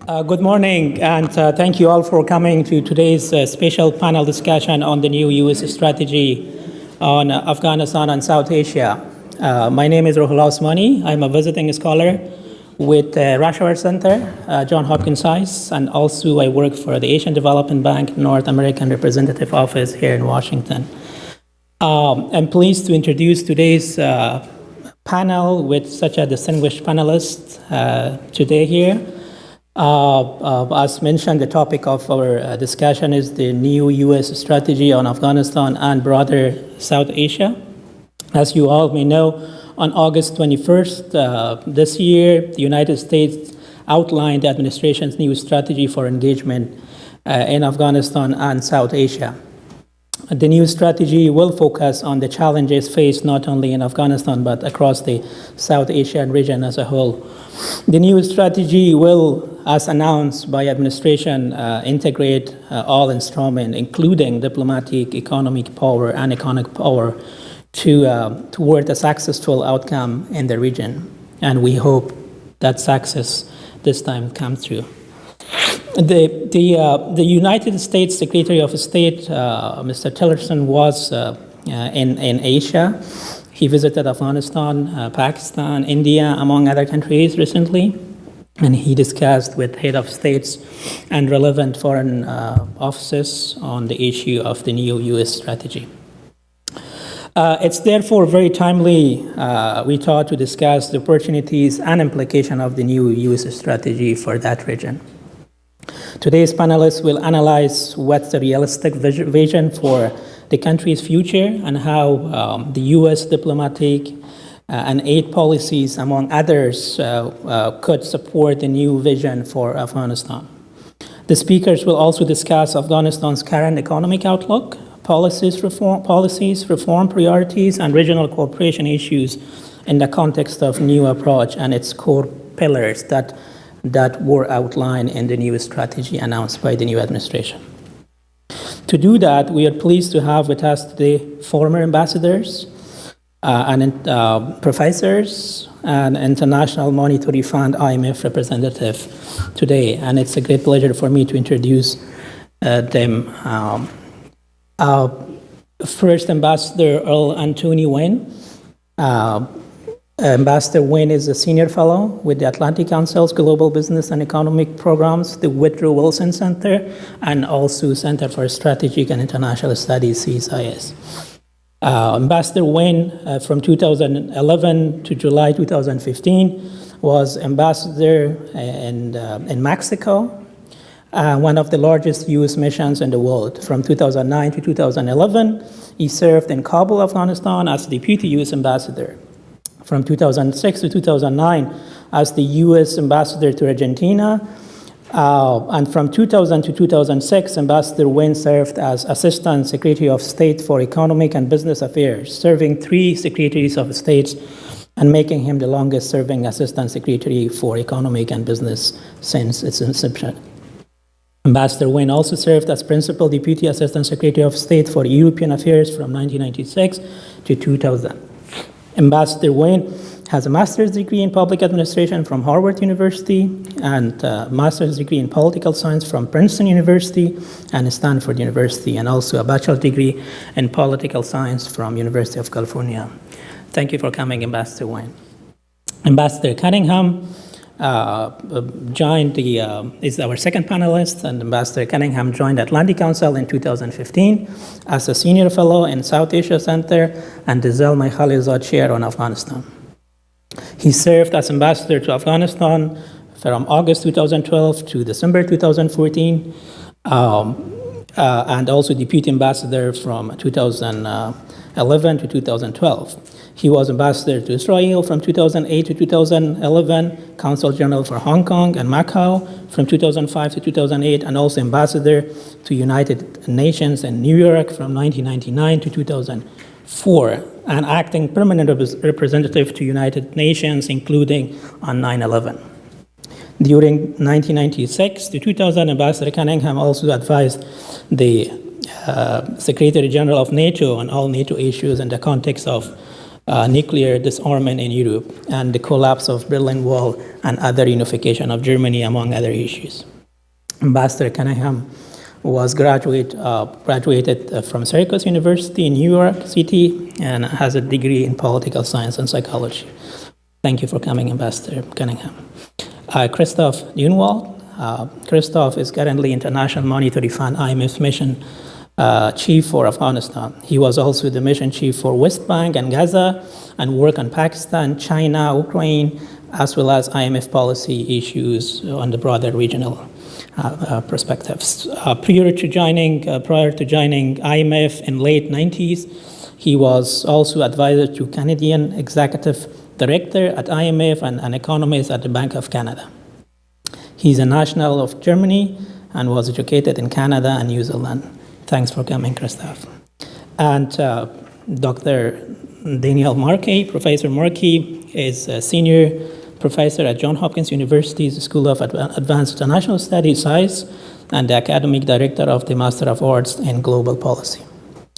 Good morning, and thank you all for coming to today's special panel discussion on the new U.S. strategy on Afghanistan and South Asia. My name is Ruhullah Osmani. I'm a visiting scholar with Rashawar Center, John Hopkins Science, and also I work for the Asian Development Bank North American Representative Office here in Washington. I'm pleased to introduce today's panel with such a distinguished panelist today here. As mentioned, the topic of our discussion is the new U.S. strategy on Afghanistan and broader South Asia. As you all may know, on August 21st this year, the United States outlined the administration's new strategy for engagement in Afghanistan and South Asia. The new strategy will focus on the challenges faced not only in Afghanistan but across the South Asian region as a whole. The new strategy will, as announced by administration, integrate all instruments, including diplomatic, economic power, and economic power, toward a successful outcome in the region. And we hope that success this time comes true. The United States Secretary of State, Mr. Tillerson, was in Asia. He visited Afghanistan, Pakistan, India, among other countries recently, and he discussed with head of states and relevant foreign offices on the issue of the new U.S. strategy. It's therefore very timely, we thought, to discuss the opportunities and implications of the new U.S. strategy for that region. Today's panelists will analyze what's the realistic vision for the country's future and how the U.S. diplomatic and aid policies, among others, could support the new vision for Afghanistan. The speakers will also discuss Afghanistan's current economic outlook, policies, reform priorities, and regional cooperation issues in the context of new approach and its core pillars that were outlined in the new strategy announced by the new administration. To do that, we are pleased to have with us today former ambassadors and professors and International Monetary Fund IMF representative today, and it's a great pleasure for me to introduce them. First, Ambassador Earl Anthony Wynne. Ambassador Wynne is a senior fellow with the Atlantic Council's Global Business and Economic Programs, the Woodrow Wilson Center, and also Center for Strategic and International Studies, CSIS. Ambassador Wynne, from 2011 to July 2015, was ambassador in Mexico, one of the largest U.S. missions in the world. From 2009 to 2011, he served in Kabul, Afghanistan, as deputy U.S. ambassador. From 2006 to 2009 as the U.S. ambassador to Argentina, and from 2000 to 2006, Ambassador Wynne served as Assistant Secretary of State for Economic and Business Affairs, serving 3 Secretaries of State and making him the longest-serving Assistant Secretary for Economic and Business since its inception. Ambassador Wynne also served as Principal Deputy Assistant Secretary of State for European Affairs from 1996 to 2000. Ambassador Wynne has a master's degree in public administration from Harvard University and a master's degree in political science from Princeton University and Stanford University, and also a bachelor's degree in political science from University of California. Thank you for coming, Ambassador Wynne. Ambassador Cunningham is our second panelist, and Ambassador Cunningham joined Atlantic Council in 2015 as a senior fellow in South Asia Center and the Zalmay Khalilzad Chair on Afghanistan. He served as ambassador to Afghanistan from August 2012 to December 2014, and also deputy ambassador from 2011 to 2012. He was ambassador to Israel from 2008 to 2011, Consul General for Hong Kong and Macau from 2005 to 2008, and also ambassador to United Nations in New York from 1999 to 2004, and acting permanent representative to United Nations, including on 9/11. During 1996 to 2000, Ambassador Cunningham also advised the Secretary General of NATO on all NATO issues in the context of nuclear disarmament in Europe, and the collapse of Berlin Wall and other unification of Germany, among other issues. Ambassador Cunningham was graduated from Syracuse University in New York City and has a degree in political science and psychology. Thank you for coming, Ambassador Cunningham. Christoph Dunwald. Christoph is currently International Monetary Fund IMF mission chief for Afghanistan. He was also the mission chief for West Bank and Gaza and worked on Pakistan, China, Ukraine, as well as IMF policy issues on the broader regional perspectives. Prior to joining IMF in late 90s, he was also advisor to Canadian executive director at IMF and an economist at the Bank of Canada. He's a national of Germany and was educated in Canada and New Zealand. Thanks for coming, Christoph. And Dr. Daniel Markey, Professor Markey, is a senior professor at Johns Hopkins University's School of Advanced International Studies, SAIS, and the academic director of the Master of Arts in Global Policy.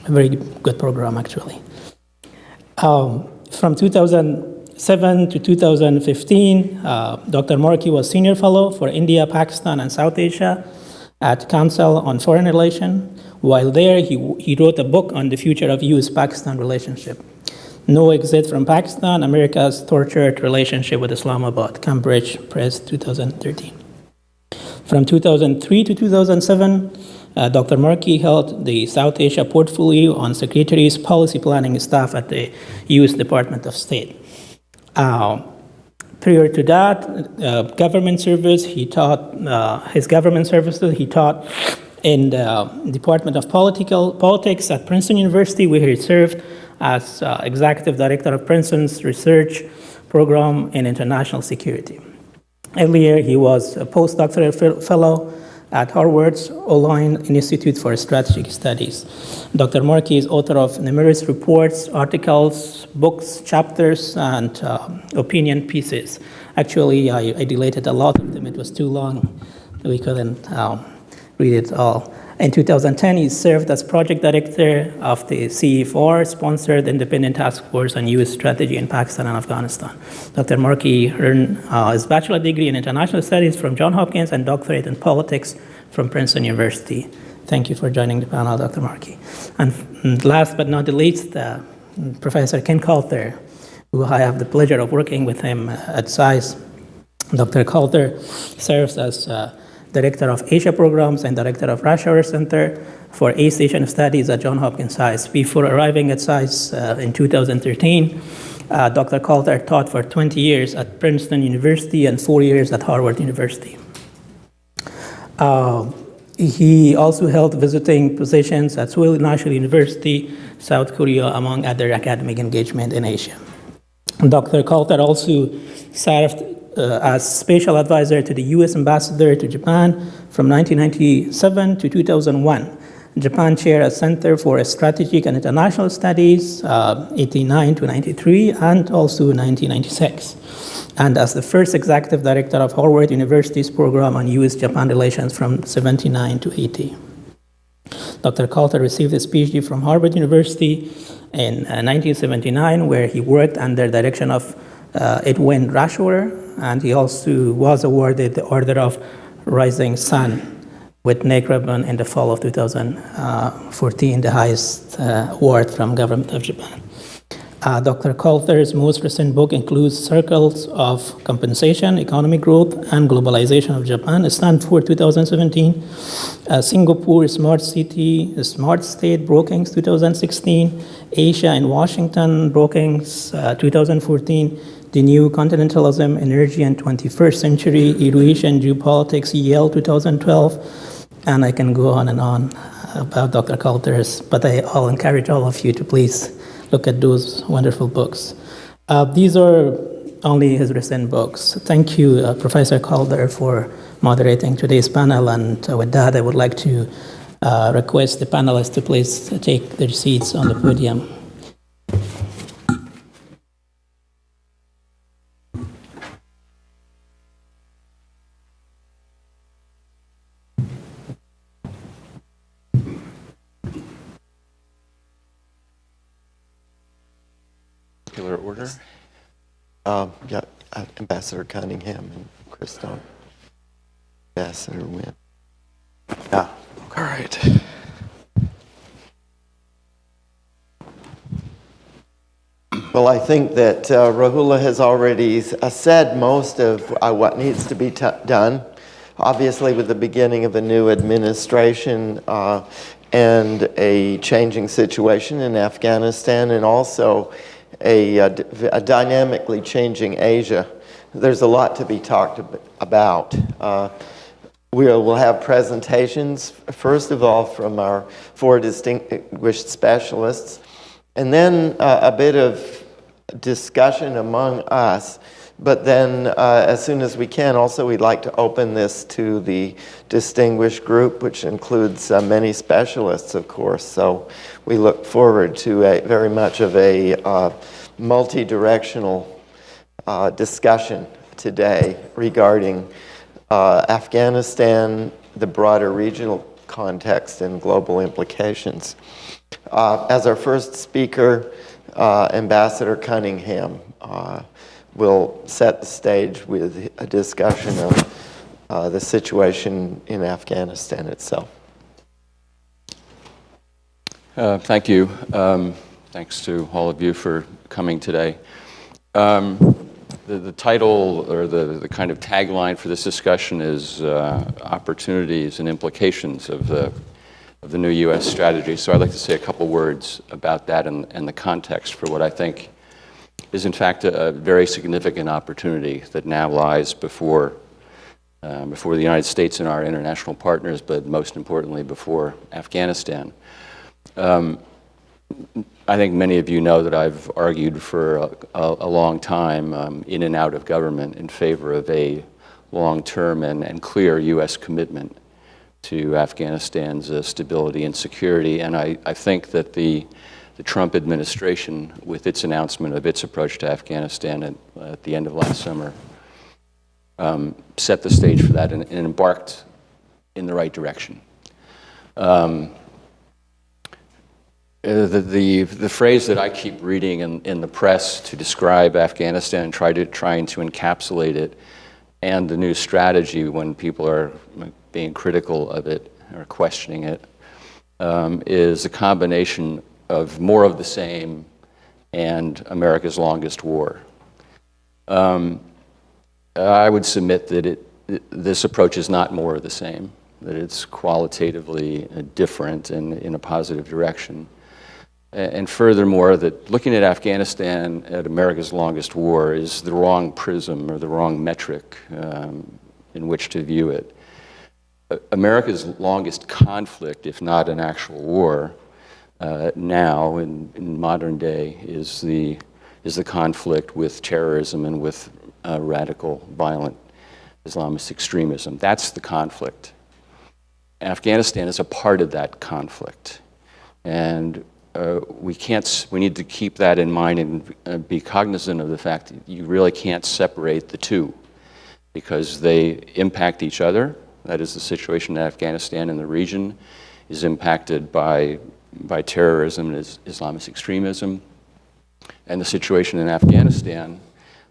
A very good program, actually. From 2007 to 2015, Dr. Markey was senior fellow for India, Pakistan, and South Asia at Council on Foreign Relations. While there, he wrote a book on the future of U.S.-Pakistan relationship. No Exit from Pakistan, America's Tortured Relationship with Islamabad, Cambridge Press, 2013. From 2003 to 2007, Dr. Markey held the South Asia portfolio on Secretary's policy planning staff at the U.S. Department of State. Prior to that, government service, he taught his government services. He taught in the Department of Politics at Princeton University, where he served as executive director of Princeton's research program in international security. Earlier, he was a postdoctoral fellow at Harvard's Olin Institute for Strategic Studies. Dr. Markey is author of numerous reports, articles, books, chapters, and opinion pieces. Actually, I deleted a lot of them. It was too long. We couldn't read it all. In 2010, he served as project director of the CFR-sponsored Independent Task Force on U.S. Strategy in Pakistan and Afghanistan. Dr. Markey earned his bachelor degree in international studies from Johns Hopkins and doctorate in politics from Princeton University. Thank you for joining the panel, Dr. Markey. And last but not the least, Professor Ken Coulter, who I have the pleasure of working with him at SAIS. Dr. Coulter serves as Director of Asia Programs and Director of Russia Center for East Asian Studies at Johns Hopkins SAIS. Before arriving at SAIS in 2013, Dr. Coulter taught for 20 years at Princeton University and 4 years at Harvard University. He also held visiting positions at Seoul National University, South Korea, among other academic engagement in Asia. Dr. Coulter also served as special advisor to the U.S. ambassador to Japan from 1997 to 2001. Japan chaired a Center for Strategic and International Studies, 89 to 93, and also 1996. And as the first executive director of Harvard University's program on U.S.-Japan relations from 79 to 80. Dr. Coulter received his PhD from Harvard University in 1979, where he worked under direction of Edwin Rashauer, and he also was awarded the Order of Rising Sun with neck ribbon in the fall of 2014, the highest award from government of Japan. Dr. Coulter's most recent book includes Circles of Compensation, Economic Growth, and Globalization of Japan, Stanford 2017, Singapore Smart City, Smart State Brookings 2016, Asia and Washington Brookings 2014, The New Continentalism, Energy and 21st Century, Eruation, Geopolitics, Yale 2012, and I can go on and on about Dr. Coulter's, but I'll encourage all of you to please look at those wonderful books. These are only his recent books. Thank you, Professor Coulter, for moderating today's panel, and with that, I would like to request the panelists to please take their seats on the podium. order. Yeah, Ambassador Cunningham and Christophe. Ambassador Wynn. Yeah. All right. Well, I think that Rahula has already said most of what needs to be done. Obviously, with the beginning of a new administration and a changing situation in Afghanistan, and also a dynamically changing Asia, there's a lot to be talked about. We'll have presentations, first of all, from our 4 distinguished specialists, and then a bit of discussion among us. But then, as soon as we can, also we'd like to open this to the distinguished group, which includes many specialists, of course. So we look forward to very much of a multi-directional discussion today regarding Afghanistan, the broader regional context, and global implications. As our first speaker, Ambassador Cunningham will set the stage with a discussion of the situation in Afghanistan itself. Thank you. Thanks to all of you for coming today. The title, or the kind of tagline for this discussion, is opportunities and implications of the new U.S. strategy. So I'd like to say a couple words about that and the context for what I think is in fact a very significant opportunity that now lies before the United States and our international partners, but most importantly before Afghanistan. I think many of you know that I've argued for a long time in and out of government in favor of a long-term and clear U.S. commitment to Afghanistan's stability and security. And I think that the Trump administration, with its announcement of its approach to Afghanistan at the end of last summer, set the stage for that and embarked in the right direction. The phrase that I keep reading in the press to describe Afghanistan, trying to encapsulate it, and the new strategy when people are being critical of it or questioning it, is a combination of more of the same and America's longest war. I would submit that this approach is not more of the same, that it's qualitatively different and in a positive direction. And furthermore, that looking at Afghanistan at America's longest war is the wrong prism or the wrong metric in which to view it. America's longest conflict, if not an actual war, now in modern day is the conflict with terrorism and with radical, violent Islamist extremism. That's the conflict. Afghanistan is a part of that conflict, and we need to keep that in mind and be cognizant of the fact that you really can't separate the two, because they impact each other. That is, the situation in Afghanistan and the region is impacted by terrorism and Islamist extremism. And the situation in Afghanistan,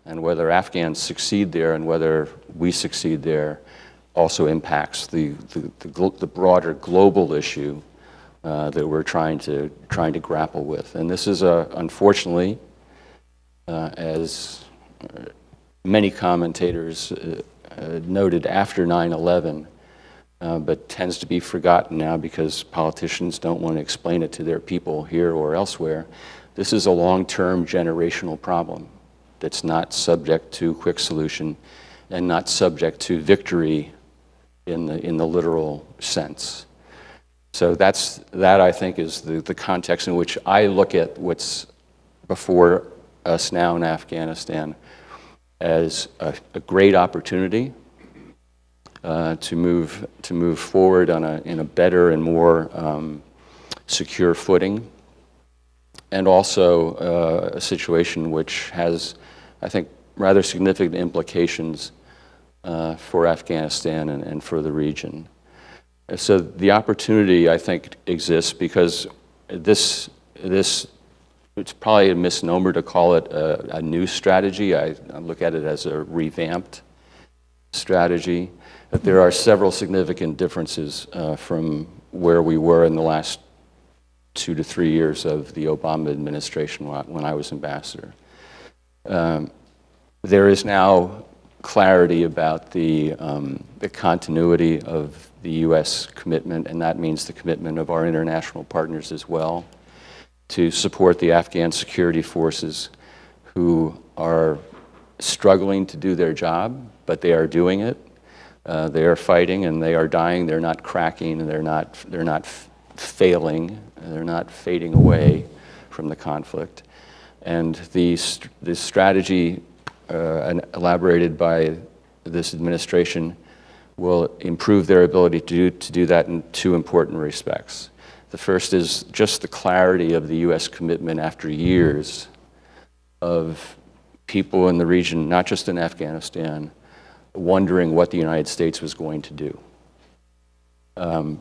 and whether Afghans succeed there and whether we succeed there, also impacts the broader global issue that we're trying to grapple with. And this is unfortunately, as many commentators noted after 9/11, but tends to be forgotten now because politicians don't want to explain it to their people here or elsewhere. This is a long-term generational problem that's not subject to quick solution and not subject to victory in the literal sense. So that I think is the context in which I look at what's before us now in Afghanistan as a great opportunity to move forward in a better and more secure footing, and also a situation which has, I think, rather significant implications for Afghanistan and for the region. So the opportunity, I think, exists because this it's probably a misnomer to call it a new strategy. I look at it as a revamped strategy. But there are several significant differences from where we were in the last 2 to 3 years of the Obama administration when I was ambassador. There is now clarity about the continuity of the U.S. commitment, and that means the commitment of our international partners as well, to support the Afghan security forces who are struggling to do their job, but they are doing it. They are fighting and they are dying. They're not cracking and they're not failing. They're not fading away from the conflict. And the strategy elaborated by this administration will improve their ability to do that in 2 important respects. The first is just the clarity of the U.S. commitment after years of people in the region, not just in Afghanistan, wondering what the United States was going to do.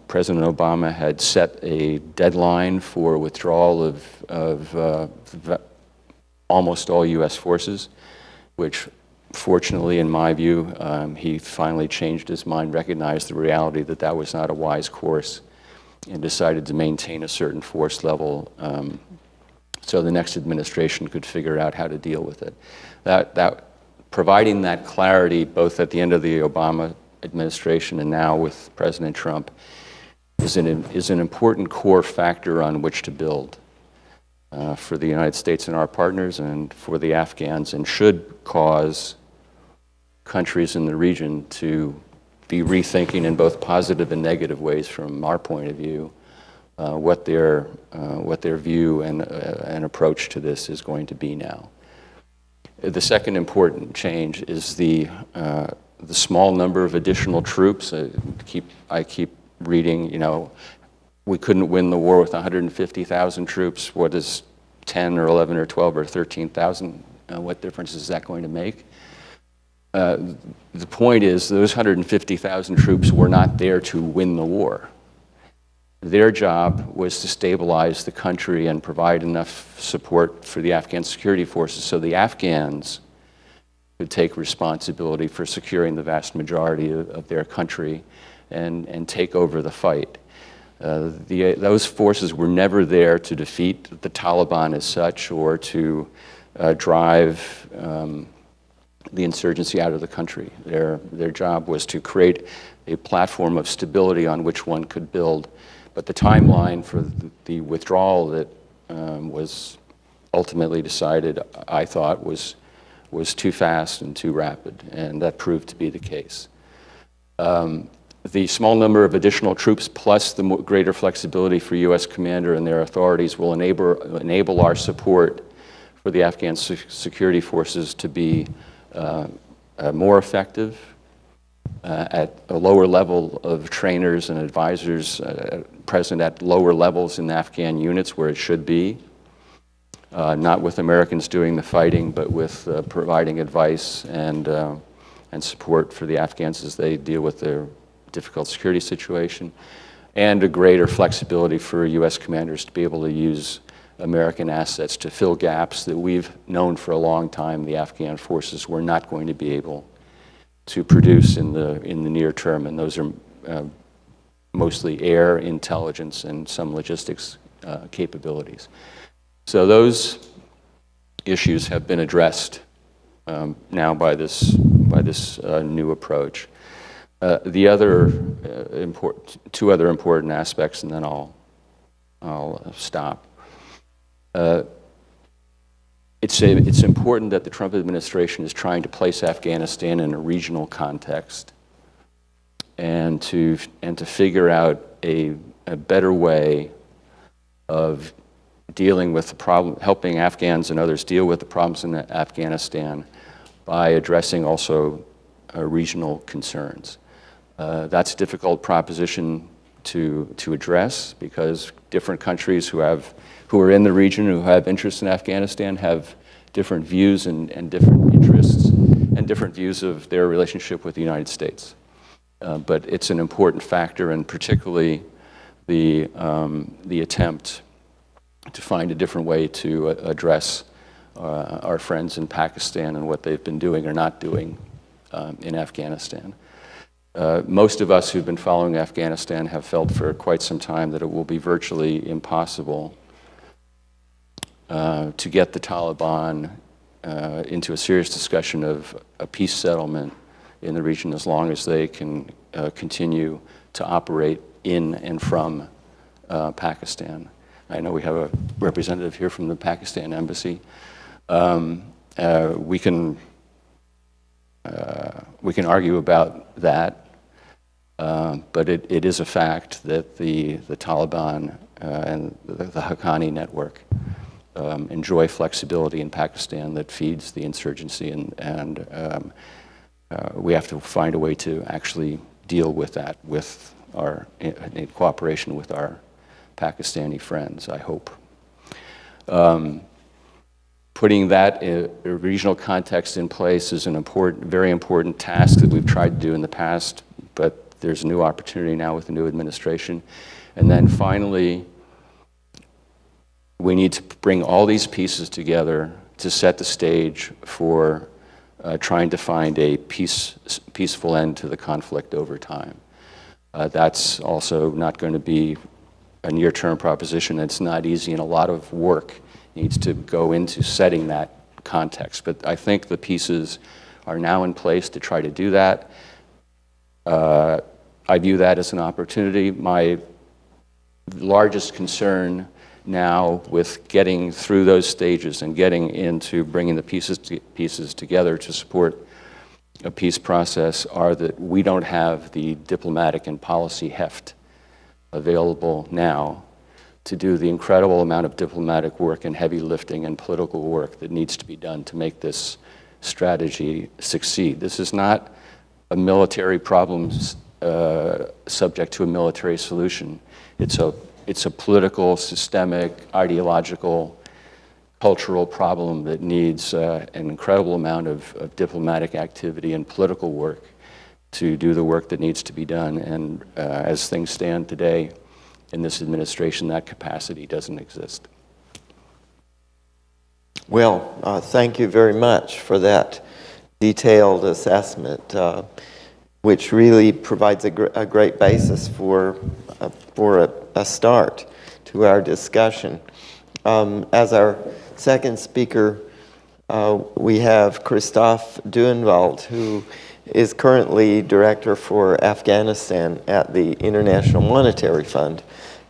President Obama had set a deadline for withdrawal of almost all U.S. forces, which fortunately, in my view, he finally changed his mind, recognized the reality that that was not a wise course, and decided to maintain a certain force level so the next administration could figure out how to deal with it. Providing that clarity, both at the end of the Obama administration and now with President Trump, is an important core factor on which to build for the United States and our partners and for the Afghans, and should cause countries in the region to be rethinking in both positive and negative ways from our point of view what their view and approach to this is going to be now. The second important change is the small number of additional troops. I keep reading, we couldn't win the war with 150,000 troops. What is 10 or 11 or 12 or 13,000? What difference is that going to make? The point is those 150,000 troops were not there to win the war. Their job was to stabilize the country and provide enough support for the Afghan security forces so the Afghans could take responsibility for securing the vast majority of their country and take over the fight. Those forces were never there to defeat the Taliban as such or to drive the insurgency out of the country. Their job was to create a platform of stability on which one could build. But the timeline for the withdrawal that was ultimately decided, I thought, was too fast and too rapid, and that proved to be the case. The small number of additional troops plus the greater flexibility for U.S. commander and their authorities will enable our support for the Afghan security forces to be more effective at a lower level of trainers and advisors present at lower levels in the Afghan units where it should be, not with Americans doing the fighting, but with providing advice and support for the Afghans as they deal with their difficult security situation, and a greater flexibility for U.S. commanders to be able to use American assets to fill gaps that we've known for a long time the Afghan forces were not going to be able to produce in the near term, and those are mostly air, intelligence, and some logistics capabilities. So those issues have been addressed now by this new approach. The other two other important aspects, and then I'll stop. It's important that the Trump administration is trying to place Afghanistan in a regional context and to figure out a better way of dealing with the problem, helping Afghans and others deal with the problems in Afghanistan by addressing also regional concerns. That's a difficult proposition to address because different countries who are in the region, who have interest in Afghanistan, have different views and different interests and different views of their relationship with the United States. But it's an important factor, and particularly the attempt to find a different way to address our friends in Pakistan and what they've been doing or not doing in Afghanistan. Most of us who've been following Afghanistan have felt for quite some time that it will be virtually impossible to get the Taliban into a serious discussion of a peace settlement in the region as long as they can continue to operate in and from Pakistan. I know we have a representative here from the Pakistan embassy. We can argue about that, but it is a fact that the Taliban and the Haqqani network enjoy flexibility in Pakistan that feeds the insurgency, and we have to find a way to actually deal with that in cooperation with our Pakistani friends, I hope. Putting that regional context in place is an very important task that we've tried to do in the past, but there's a new opportunity now with the new administration. And then finally, we need to bring all these pieces together to set the stage for trying to find a peaceful end to the conflict over time. That's also not going to be a near-term proposition. It's not easy, and a lot of work needs to go into setting that context. But I think the pieces are now in place to try to do that. I view that as an opportunity. My largest concern now with getting through those stages and getting into bringing the pieces together to support a peace process are that we don't have the diplomatic and policy heft available now to do the incredible amount of diplomatic work and heavy lifting and political work that needs to be done to make this strategy succeed. This is not a military problem subject to a military solution. It's a political, systemic, ideological, cultural problem that needs an incredible amount of diplomatic activity and political work to do the work that needs to be done. And as things stand today in this administration, that capacity doesn't exist. Well, thank you very much for that detailed assessment, which really provides a great basis for a start to our discussion. As our second speaker, we have Christophe Duenwald, who is currently Director for Afghanistan at the International Monetary Fund,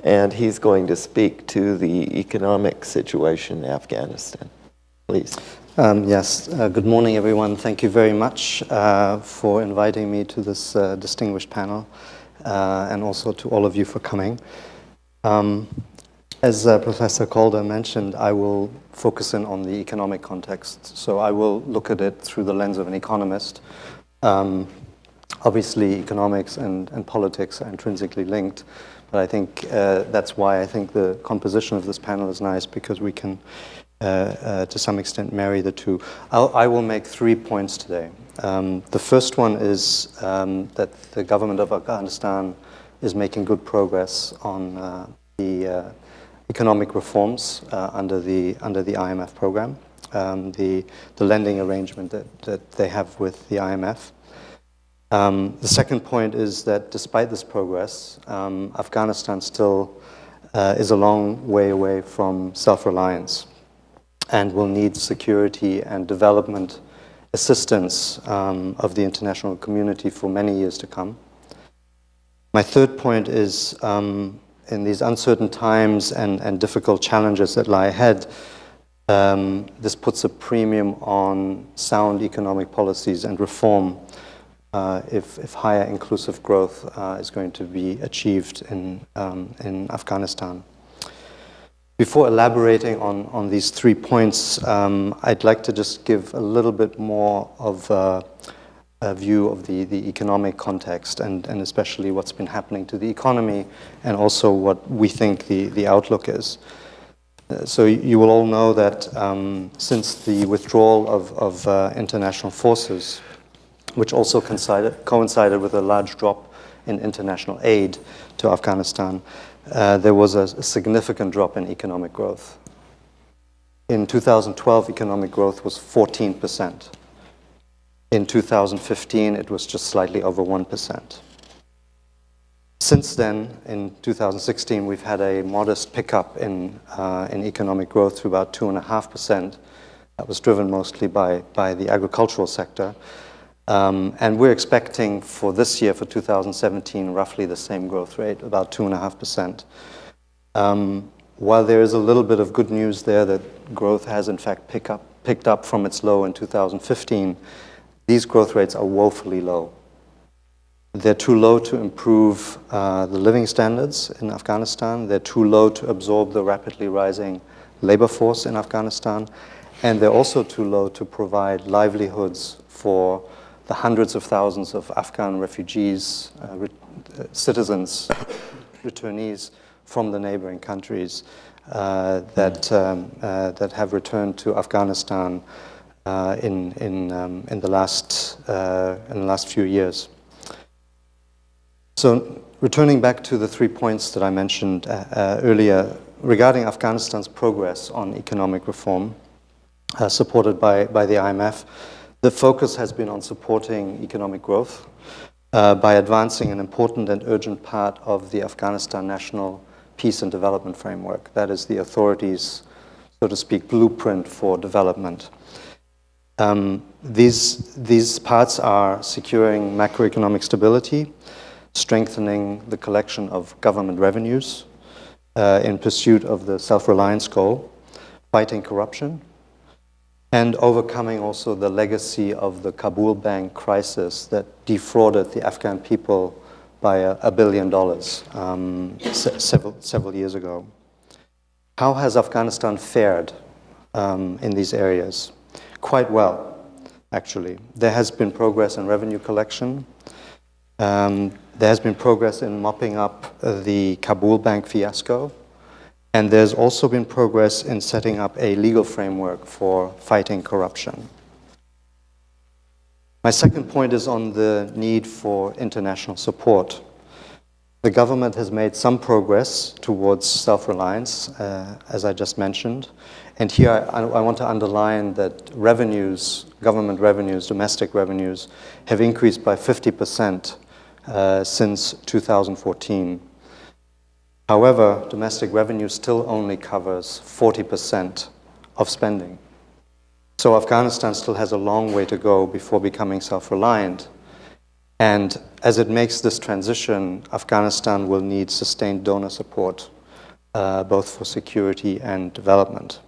and he's going to speak to the economic situation in Afghanistan. Please. Yes, good morning, everyone. Thank you very much for inviting me to this distinguished panel, and also to all of you for coming. As Professor Calder mentioned, I will focus in on the economic context. So I will look at it through the lens of an economist. Obviously, economics and politics are intrinsically linked, but I think that's why I think the composition of this panel is nice, because we can, to some extent, marry the two. I will make 3 points today. The first one is that the government of Afghanistan is making good progress on the economic reforms under the IMF program, the lending arrangement that they have with the IMF. The second point is that despite this progress, Afghanistan still is a long way away from self-reliance and will need security and development assistance of the international community for many years to come. My third point is, in these uncertain times and difficult challenges that lie ahead, this puts a premium on sound economic policies and reform if higher inclusive growth is going to be achieved in Afghanistan. Before elaborating on these 3 points, I'd like to just give a little bit more of a view of the economic context and especially what's been happening to the economy, and also what we think the outlook is. So you will all know that since the withdrawal of international forces, which also coincided with a large drop in international aid to Afghanistan, there was a significant drop in economic growth. In 2012, economic growth was 14%. In 2015, it was just slightly over 1%. Since then, in 2016, we've had a modest pickup in economic growth to about 2.5%. That was driven mostly by the agricultural sector. And we're expecting for this year, for 2017, roughly the same growth rate, about 2.5%. While there is a little bit of good news there that growth has in fact picked up from its low in 2015, these growth rates are woefully low. They're too low to improve the living standards in Afghanistan. They're too low to absorb the rapidly rising labor force in Afghanistan. And they're also too low to provide livelihoods for the hundreds of thousands of Afghan refugees, citizens, returnees from the neighboring countries that have returned to Afghanistan in the last few years. So, returning back to the 3 points that I mentioned earlier regarding Afghanistan's progress on economic reform, supported by the IMF, the focus has been on supporting economic growth by advancing an important and urgent part of the Afghanistan National Peace and Development Framework. That is the authorities, so to speak, blueprint for development. These parts are securing macroeconomic stability, strengthening the collection of government revenues in pursuit of the self-reliance goal, fighting corruption, and overcoming also the legacy of the Kabul bank crisis that defrauded the Afghan people by $1 billion several years ago. How has Afghanistan fared in these areas? Quite well, actually. There has been progress in revenue collection. There has been progress in mopping up the Kabul bank fiasco. And there's also been progress in setting up a legal framework for fighting corruption. My second point is on the need for international support. The government has made some progress towards self-reliance, as I just mentioned. And here I want to underline that revenues, government revenues, domestic revenues, have increased by 50% since 2014. However, domestic revenue still only covers 40% of spending. So Afghanistan still has a long way to go before becoming self-reliant. And as it makes this transition, Afghanistan will need sustained donor support, both for security and development.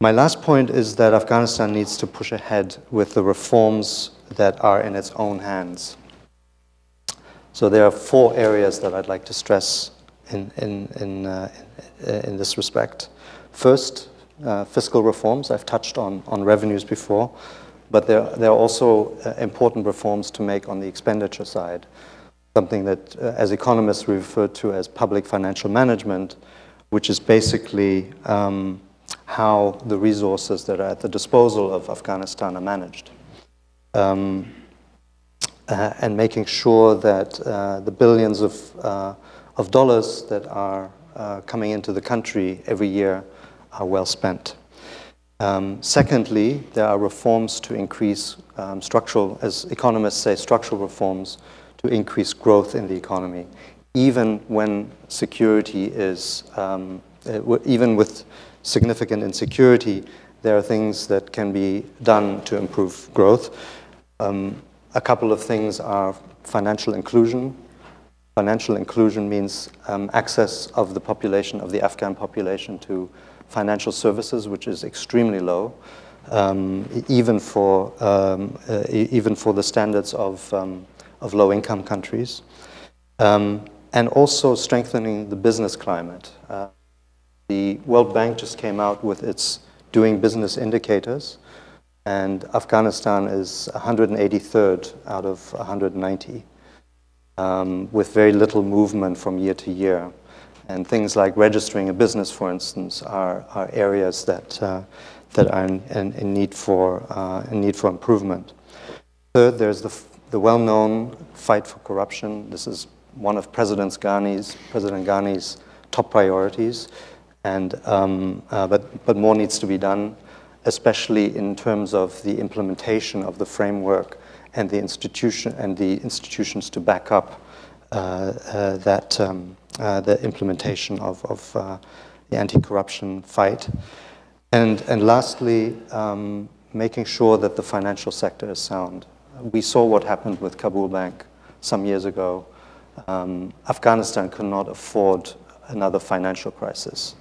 My last point is that Afghanistan needs to push ahead with the reforms that are in its own hands. So there are 4 areas that I'd like to stress in this respect. First, fiscal reforms. I've touched on revenues before, but there are also important reforms to make on the expenditure side, something that as economists we refer to as public financial management, which is basically how the resources that are at the disposal of Afghanistan are managed. And making sure that the billions of dollars that are coming into the country every year are well spent. Secondly, there are reforms to increase structural, as economists say, structural reforms to increase growth in the economy, even when security is, even with significant insecurity, there are things that can be done to improve growth. A couple of things are financial inclusion. Financial inclusion means access of the population, of the Afghan population, to financial services, which is extremely low, even for the standards of low-income countries, and also strengthening the business climate. The World Bank just came out with its Doing Business indicators, and Afghanistan is 183rd out of 190, with very little movement from year to year. And things like registering a business, for instance, are areas that are in need for improvement. Third, there's the the well-known fight for corruption. This is one of President Ghani's top priorities, and but more needs to be done, especially in terms of the implementation of the framework and the institutions to back up the implementation of the anti-corruption fight, and lastly, making sure that the financial sector is sound. We saw what happened with Kabul Bank some years ago. Afghanistan could not afford another financial crisis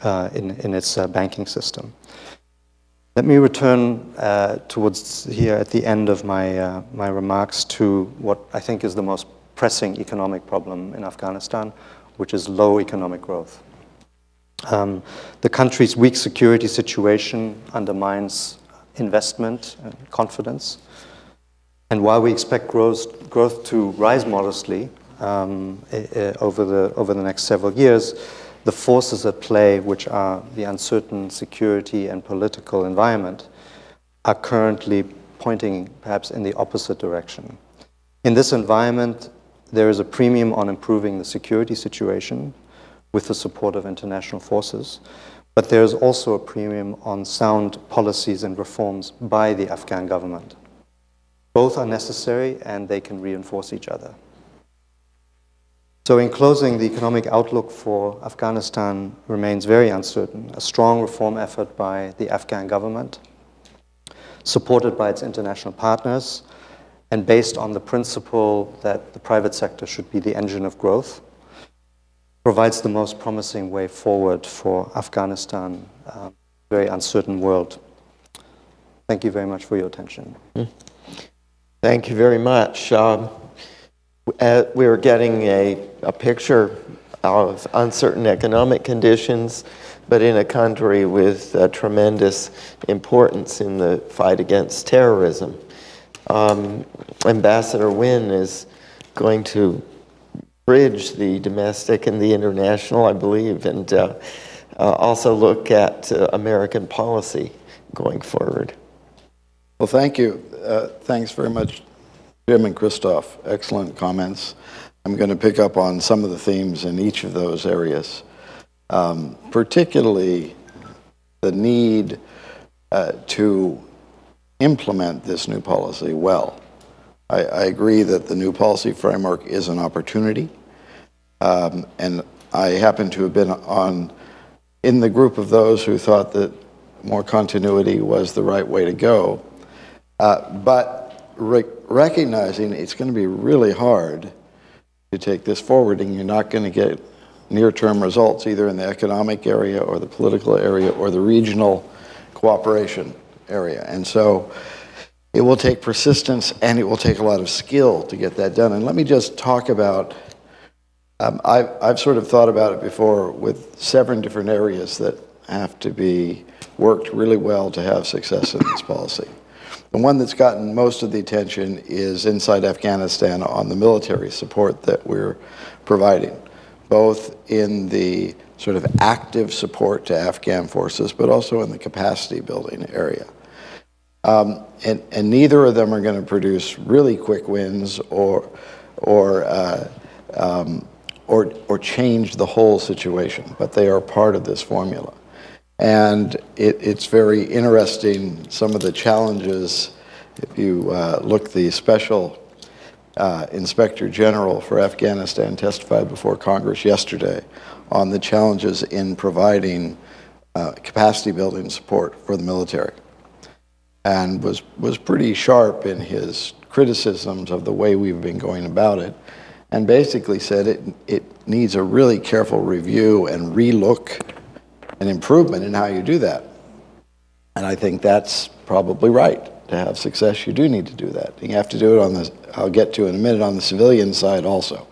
in its banking system. Let me return towards here at the end of my remarks to what I think is the most pressing economic problem in Afghanistan, which is low economic growth. The country's weak security situation undermines investment and confidence. And while we expect growth to rise modestly over the next several years, the forces at play, which are the uncertain security and political environment, are currently pointing perhaps in the opposite direction. In this environment, there is a premium on improving the security situation with the support of international forces, but there is also a premium on sound policies and reforms by the Afghan government. Both are necessary and they can reinforce each other. So in closing, the economic outlook for Afghanistan remains very uncertain. A strong reform effort by the Afghan government, supported by its international partners, and based on the principle that the private sector should be the engine of growth, provides the most promising way forward for Afghanistan, a very uncertain world. Thank you very much for your attention. Thank you very much. We were getting a picture of uncertain economic conditions, but in a country with tremendous importance in the fight against terrorism. Ambassador Wynne is going to bridge the domestic and the international, I believe, and also look at American policy going forward. Well, thank you. Thanks very much, Jim and Christoph. Excellent comments. I'm going to pick up on some of the themes in each of those areas, particularly the need to implement this new policy well. I agree that the new policy framework is an opportunity, and I happen to have been in the group of those who thought that more continuity was the right way to go. But recognizing it's going to be really hard to take this forward, and you're not going to get near-term results either in the economic area or the political area or the regional cooperation area. And so it will take persistence and it will take a lot of skill to get that done. And let me just talk about, I've sort of thought about it before with 7 different areas that have to be worked really well to have success in this policy. The one that's gotten most of the attention is inside Afghanistan on the military support that we're providing, both in the sort of active support to Afghan forces, but also in the capacity building area. And neither of them are going to produce really quick wins or change the whole situation, but they are part of this formula. And it's very interesting, some of the challenges. If you look, the Special Inspector General for Afghanistan testified before Congress yesterday on the challenges in providing capacity building support for the military, and was pretty sharp in his criticisms of the way we've been going about it, and basically said it needs a really careful review and relook and improvement in how you do that. And I think that's probably right. To have success, you do need to do that. You have to do it on the, I'll get to in a minute, on the civilian side also.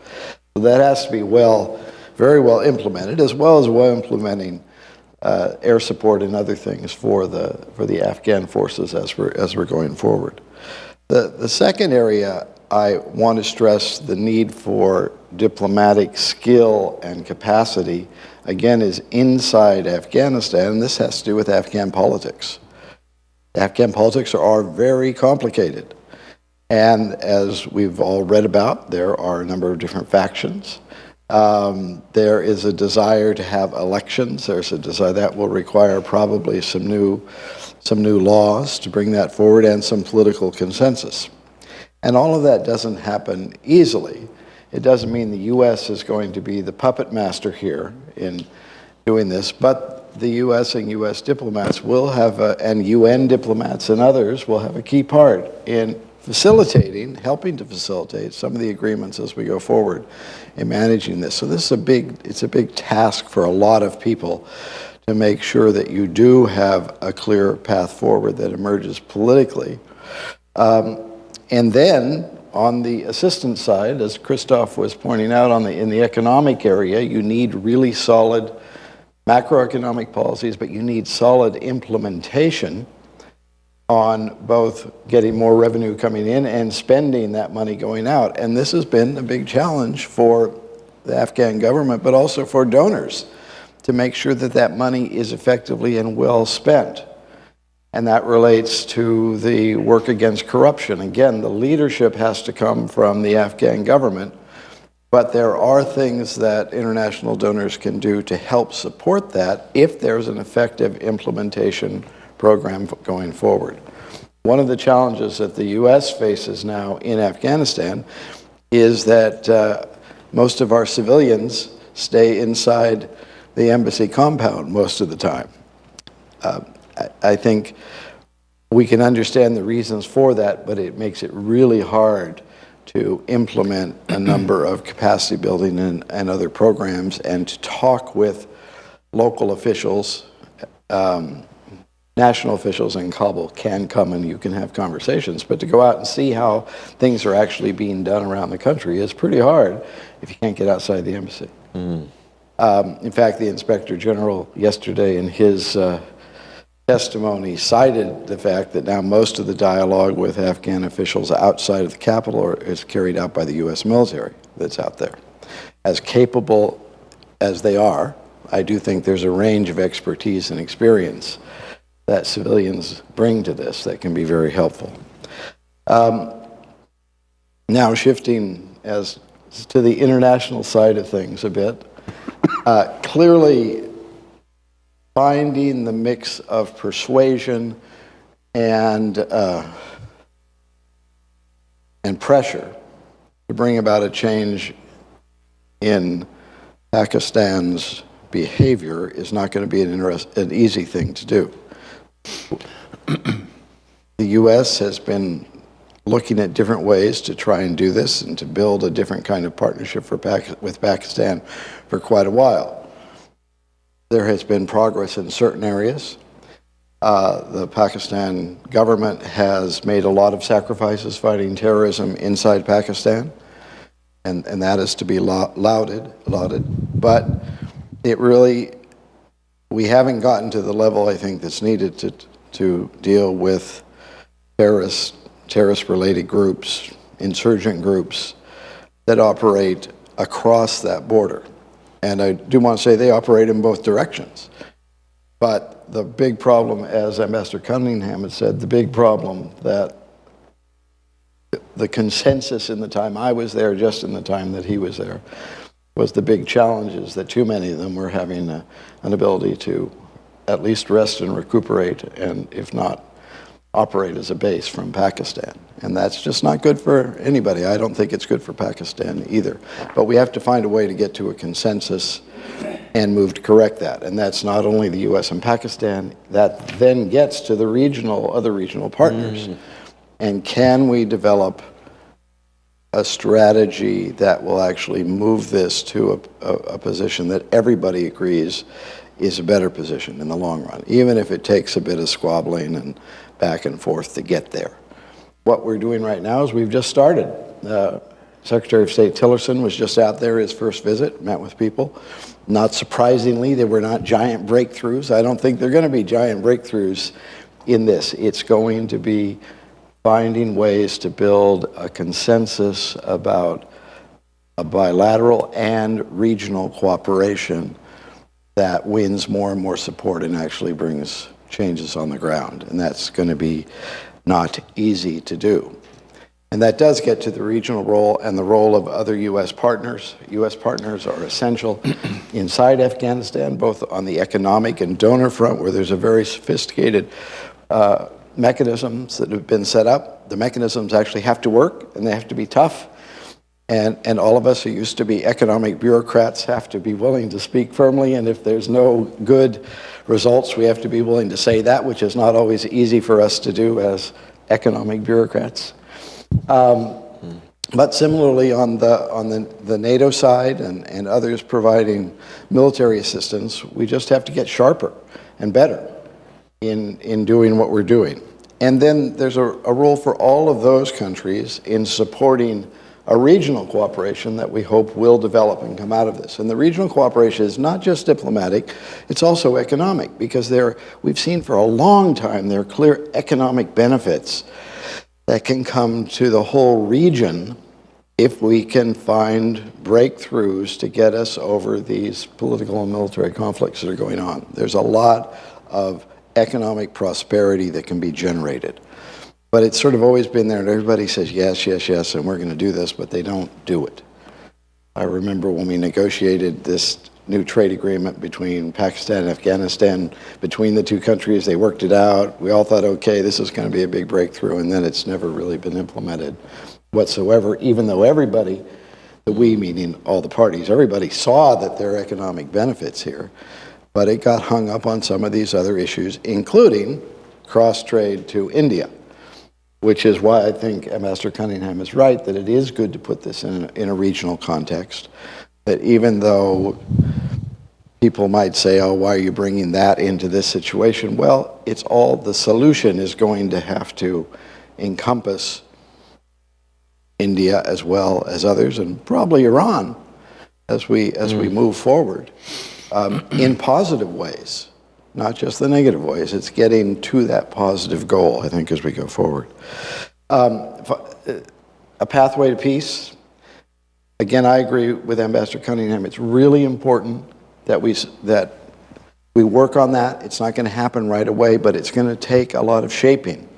So that has to be very well implemented, as well as implementing air support and other things for the Afghan forces as we're going forward. The second area I want to stress the need for diplomatic skill and capacity, again, is inside Afghanistan, and this has to do with Afghan politics. Afghan politics are very complicated, And as we've all read about, there are a number of different factions. There is a desire to have elections. There's a desire that will require probably some new laws to bring that forward and some political consensus. And all of that doesn't happen easily. It doesn't mean the U.S. is going to be the puppet master here in doing this, but the U.S. and U.S. diplomats will have, and UN diplomats and others will have a key part in facilitating, helping to facilitate some of the agreements as we go forward in managing this. So this is it's a big task for a lot of people to make sure that you do have a clear path forward that emerges politically. And then on the assistance side, as Christoph was pointing out, in the economic area, you need really solid macroeconomic policies, but you need solid implementation on both getting more revenue coming in and spending that money going out. And this has been a big challenge for the Afghan government, but also for donors, to make sure that that money is effectively and well spent. And that relates to the work against corruption. Again, the leadership has to come from the Afghan government, but there are things that international donors can do to help support that if there's an effective implementation program going forward. One of the challenges that the U.S. faces now in Afghanistan is that most of our civilians stay inside the embassy compound most of the time. I think we can understand the reasons for that, but it makes it really hard to implement a number of capacity building and other programs, and to talk with local officials. National officials in Kabul can come and you can have conversations, but to go out and see how things are actually being done around the country is pretty hard if you can't get outside the embassy. In fact, the Inspector General yesterday in his testimony cited the fact that now most of the dialogue with Afghan officials outside of the capital is carried out by the U.S. military that's out there. As capable as they are, I do think there's a range of expertise and experience that civilians bring to this that can be very helpful. Now shifting as to the international side of things a bit, clearly finding the mix of persuasion and pressure to bring about a change in Pakistan's behavior is not going to be an easy thing to do. The U.S. has been looking at different ways to try and do this and to build a different kind of partnership with Pakistan for quite a while. There has been progress in certain areas. The Pakistan government has made a lot of sacrifices fighting terrorism inside Pakistan, and that is to be lauded. But it really, we haven't gotten to the level I think that's needed to deal with terrorist-related groups, insurgent groups that operate across that border. And I do want to say they operate in both directions. But the big problem, as Ambassador Cunningham had said, the big problem that the consensus in the time I was there, just in the time that he was there, was the big challenges that too many of them were having an ability to at least rest and recuperate, and if not, operate as a base from Pakistan. And that's just not good for anybody. I don't think it's good for Pakistan either. But we have to find a way to get to a consensus and move to correct that. And that's not only the U.S. and Pakistan, that then gets to the other regional partners. And can we develop a strategy that will actually move this to a position that everybody agrees is a better position in the long run, even if it takes a bit of squabbling and back and forth to get there. What we're doing right now is we've just started. Secretary of State Tillerson was just out there, his first visit, met with people. Not surprisingly, there were not giant breakthroughs. I don't think there are going to be giant breakthroughs in this. It's going to be finding ways to build a consensus about a bilateral and regional cooperation that wins more and more support and actually brings changes on the ground. And that's going to be not easy to do. And that does get to the regional role and the role of other U.S. partners. U.S. partners are essential inside Afghanistan, both on the economic and donor front, where there's a very sophisticated mechanisms that have been set up. The mechanisms actually have to work, and they have to be tough. And all of us who used to be economic bureaucrats have to be willing to speak firmly, and if there's no good results, we have to be willing to say that, which is not always easy for us to do as economic bureaucrats. But similarly on the NATO side and others providing military assistance, we just have to get sharper and better in doing what we're doing. And then there's a role for all of those countries in supporting a regional cooperation that we hope will develop and come out of this. And the regional cooperation is not just diplomatic, it's also economic, because we've seen for a long time there are clear economic benefits that can come to the whole region if we can find breakthroughs to get us over these political and military conflicts that are going on. There's a lot of economic prosperity that can be generated. But it's sort of always been there, and everybody says, yes, yes, yes, and we're going to do this, but they don't do it. I remember when we negotiated this new trade agreement between Pakistan and Afghanistan, between the two countries, they worked it out. We all thought, okay, this is going to be a big breakthrough, and then it's never really been implemented whatsoever, even though everybody, the we meaning all the parties, everybody saw that there are economic benefits here, but it got hung up on some of these other issues, including cross-trade to India, which is why I think Ambassador Cunningham is right, that it is good to put this in a regional context, that even though people might say, oh, why are you bringing that into this situation? Well, it's all, the solution is going to have to encompass India as well as others, and probably Iran as we move forward in positive ways. Not just the negative ways. It's getting to that positive goal, I think, as we go forward. A pathway to peace. Again, I agree with Ambassador Cunningham. It's really important that we work on that. It's not going to happen right away, but it's going to take a lot of shaping,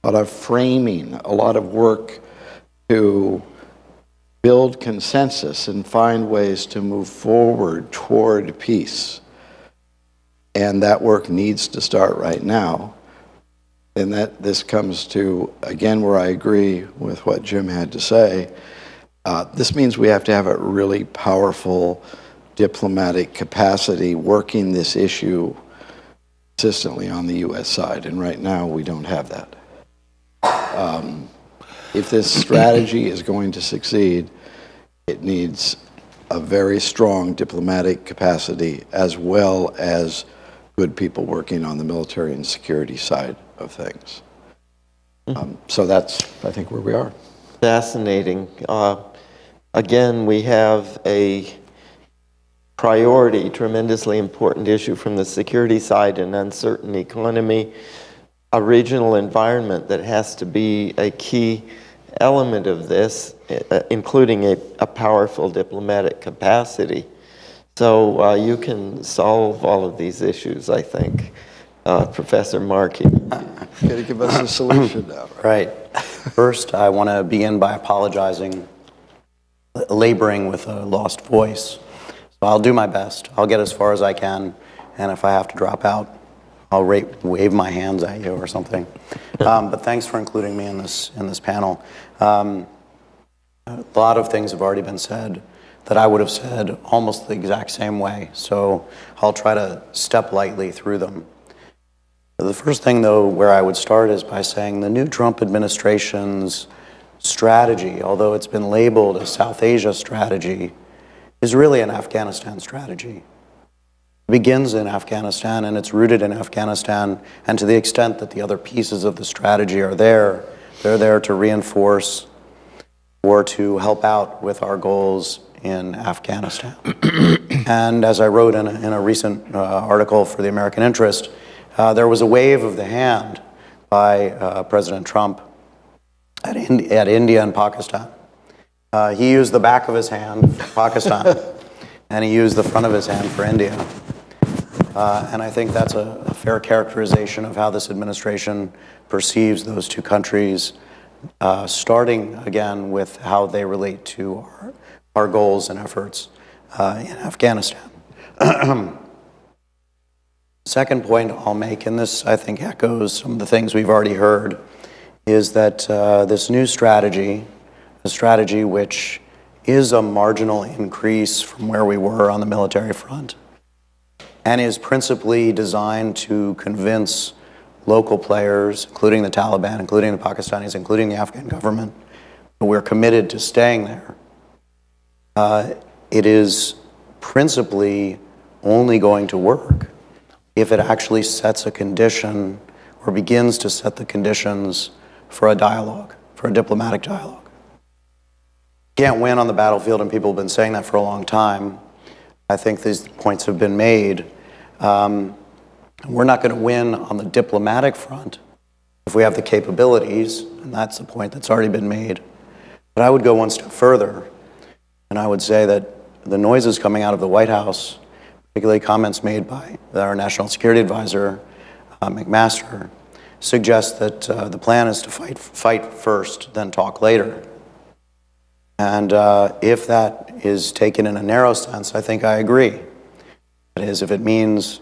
a lot of framing, a lot of work to build consensus and find ways to move forward toward peace. And that work needs to start right now. And this comes to, again, where I agree with what Jim had to say. This means we have to have a really powerful diplomatic capacity working this issue consistently on the U.S. side. And right now, we don't have that. If this strategy is going to succeed, it needs a very strong diplomatic capacity as well as good people working on the military and security side of things. So that's, I think, where we are. Fascinating. Again, we have a priority, tremendously important issue from the security side, an uncertain economy, a regional environment that has to be a key element of this, including a powerful diplomatic capacity. So you can solve all of these issues, I think. Professor Markey. Got to give us a solution now. Right. First, I want to begin by apologizing, laboring with a lost voice. So I'll do my best. I'll get as far as I can, and if I have to drop out, I'll wave my hands at you or something. But thanks for including me in this panel. A lot of things have already been said that I would have said almost the exact same way. So I'll try to step lightly through them. The first thing, though, where I would start is by saying the new Trump administration's strategy, although it's been labeled a South Asia strategy, is really an Afghanistan strategy. It begins in Afghanistan, and it's rooted in Afghanistan, and to the extent that the other pieces of the strategy are there, they're there to reinforce or to help out with our goals in Afghanistan. And as I wrote in a recent article for the American Interest, there was a wave of the hand by President Trump at India and Pakistan. He used the back of his hand for Pakistan, and he used the front of his hand for India. And I think that's a fair characterization of how this administration perceives those two countries starting again with how they relate to our goals and efforts in Afghanistan. Second point I'll make, and this I think echoes some of the things we've already heard, is that this new strategy, a strategy which is a marginal increase from where we were on the military front, and is principally designed to convince local players, including the Taliban, including the Pakistanis, including the Afghan government, that we're committed to staying there. It is principally only going to work if it actually sets a condition or begins to set the conditions for a dialogue, for a diplomatic dialogue. Can't win on the battlefield, and people have been saying that for a long time. I think these points have been made. We're not going to win on the diplomatic front if we have the capabilities, and that's the point that's already been made. But I would go one step further, and I would say that the noises coming out of the White House, particularly comments made by our National Security Advisor, McMaster, suggest that the plan is to fight first, then talk later. And if that is taken in a narrow sense, I think I agree. That is, if it means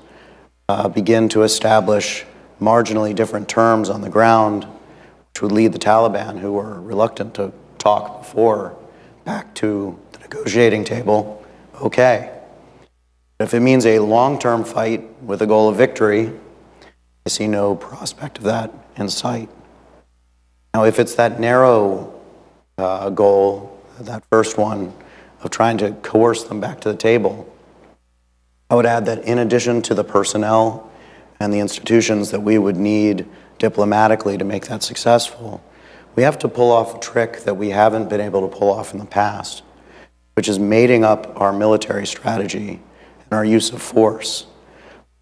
begin to establish marginally different terms on the ground, which would lead the Taliban, who were reluctant to talk before, back to the negotiating table, okay. If it means a long-term fight with a goal of victory, I see no prospect of that in sight. Now, if it's that narrow goal, that first one, of trying to coerce them back to the table, I would add that in addition to the personnel and the institutions that we would need diplomatically to make that successful, we have to pull off a trick that we haven't been able to pull off in the past, which is mating up our military strategy and our use of force,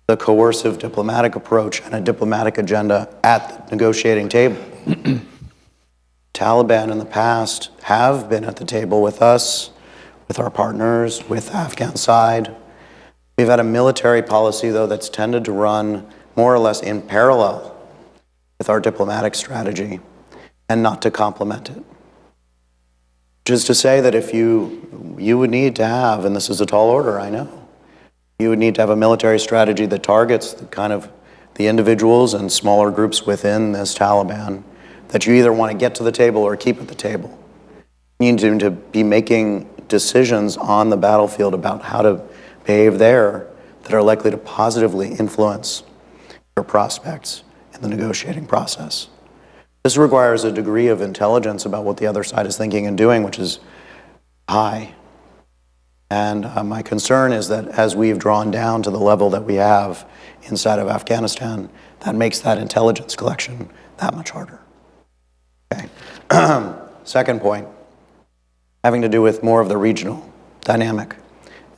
the coercive diplomatic approach and a diplomatic agenda at the negotiating table. Taliban in the past have been at the table with us, with our partners, with the Afghan side. We've had a military policy, though, that's tended to run more or less in parallel with our diplomatic strategy and not to complement it. Which is to say that if you would need to have, and this is a tall order, I know, you would need to have a military strategy that targets the individuals and smaller groups within this Taliban that you either want to get to the table or keep at the table. You need to be making decisions on the battlefield about how to behave there that are likely to positively influence your prospects in the negotiating process. This requires a degree of intelligence about what the other side is thinking and doing, which is high. And my concern is that as we've drawn down to the level that we have inside of Afghanistan, that makes that intelligence collection that much harder. Okay. Second point, having to do with more of the regional dynamic,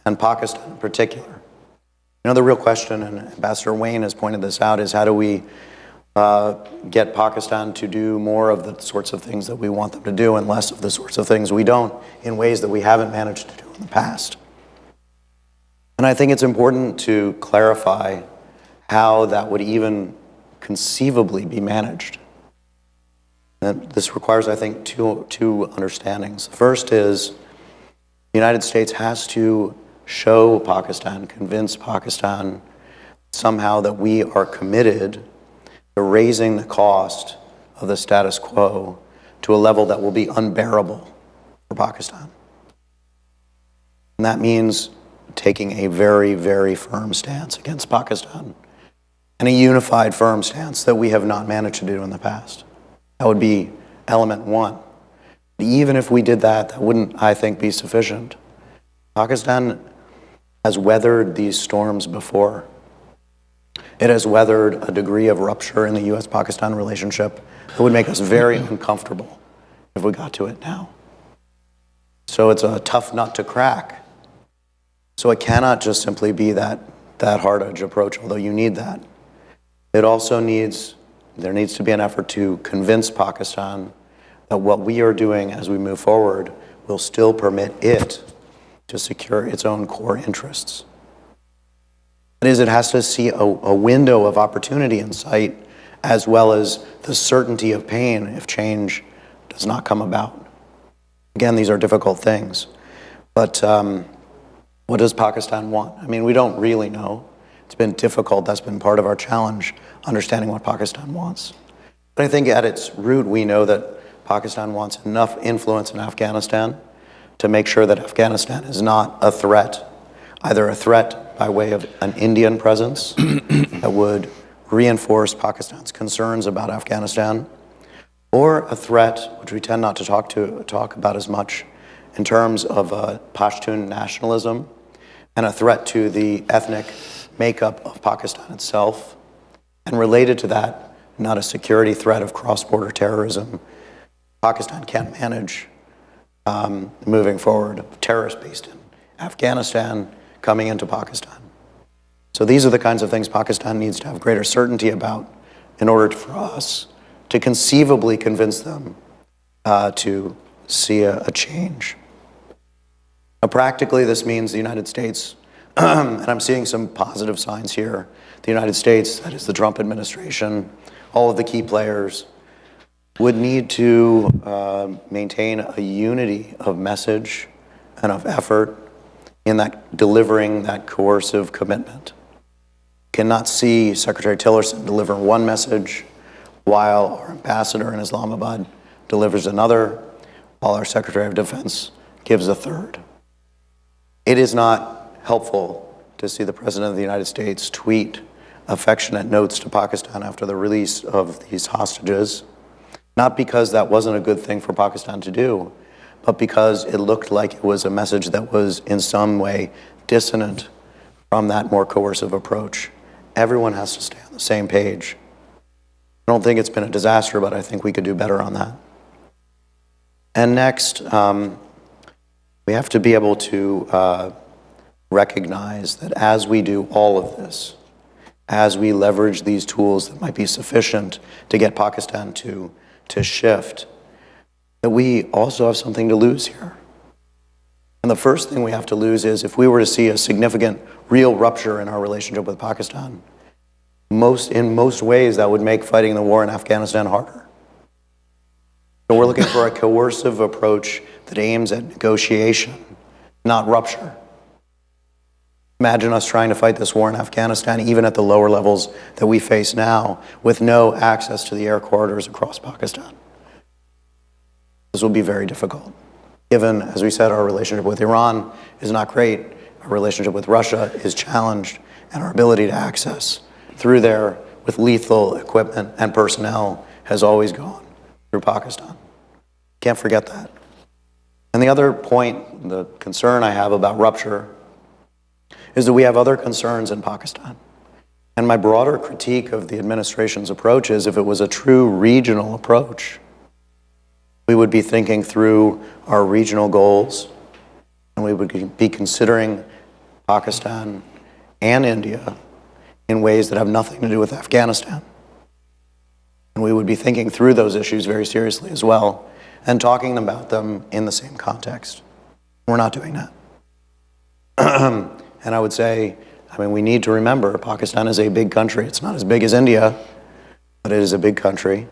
and Pakistan in particular. You know, the real question, and Ambassador Wayne has pointed this out, is how do we get Pakistan to do more of the sorts of things that we want them to do and less of the sorts of things we don't, in ways that we haven't managed to do in the past. And I think it's important to clarify how that would even conceivably be managed. And this requires, I think, two understandings. The first is the United States has to show Pakistan, convince Pakistan somehow that we are committed to raising the cost of the status quo to a level that will be unbearable for Pakistan. And that means taking a very, very firm stance against Pakistan, and a unified, firm stance that we have not managed to do in the past. That would be element one. But even if we did that, that wouldn't, I think, be sufficient. Pakistan has weathered these storms before. It has weathered a degree of rupture in the U.S.-Pakistan relationship that would make us very uncomfortable if we got to it now. So it's a tough nut to crack. So it cannot just simply be that hard-edged approach, although you need that. It also there needs to be an effort to convince Pakistan that what we are doing as we move forward will still permit it to secure its own core interests. That is, it has to see a window of opportunity in sight, as well as the certainty of pain if change has not come about. Again, these are difficult things. But what does Pakistan want? I mean, we don't really know. It's been difficult. That's been part of our challenge, understanding what Pakistan wants. But I think at its root, we know that Pakistan wants enough influence in Afghanistan to make sure that Afghanistan is not a threat, either a threat by way of an Indian presence that would reinforce Pakistan's concerns about Afghanistan, or a threat, which we tend not to talk about as much, in terms of Pashtun nationalism, and a threat to the ethnic makeup of Pakistan itself, and related to that, not a security threat of cross-border terrorism. Pakistan can't manage moving forward, terrorists based in Afghanistan coming into Pakistan. So these are the kinds of things Pakistan needs to have greater certainty about in order for us to conceivably convince them to see a change. Now, practically, this means the United States, and I'm seeing some positive signs here, the United States, that is the Trump administration, all of the key players, would need to maintain a unity of message and of effort in that delivering that coercive commitment. Cannot see Secretary Tillerson deliver one message while our ambassador in Islamabad delivers another, while our Secretary of Defense gives a third. It is not helpful to see the President of the United States tweet affectionate notes to Pakistan after the release of these hostages, not because that wasn't a good thing for Pakistan to do, but because it looked like it was a message that was in some way dissonant from that more coercive approach. Everyone has to stay on the same page. I don't think it's been a disaster, but I think we could do better on that. And next, we have to be able to recognize that as we do all of this, as we leverage these tools that might be sufficient to get Pakistan to shift, that we also have something to lose here. And the first thing we have to lose is if we were to see a significant, real rupture in our relationship with Pakistan, in most ways that would make fighting the war in Afghanistan harder. So we're looking for a coercive approach that aims at negotiation, not rupture. Imagine us trying to fight this war in Afghanistan, even at the lower levels that we face now, with no access to the air corridors across Pakistan. This will be very difficult. Given, as we said, our relationship with Iran is not great, our relationship with Russia is challenged, and our ability to access through there with lethal equipment and personnel has always gone through Pakistan. Can't forget that. And the other point, the concern I have about rupture, is that we have other concerns in Pakistan. And my broader critique of the administration's approach is if it was a true regional approach, we would be thinking through our regional goals, and we would be considering Pakistan and India in ways that have nothing to do with Afghanistan. And we would be thinking through those issues very seriously as well, and talking about them in the same context. We're not doing that. And I would say, we need to remember Pakistan is a big country. It's not as big as India, but it is a big country.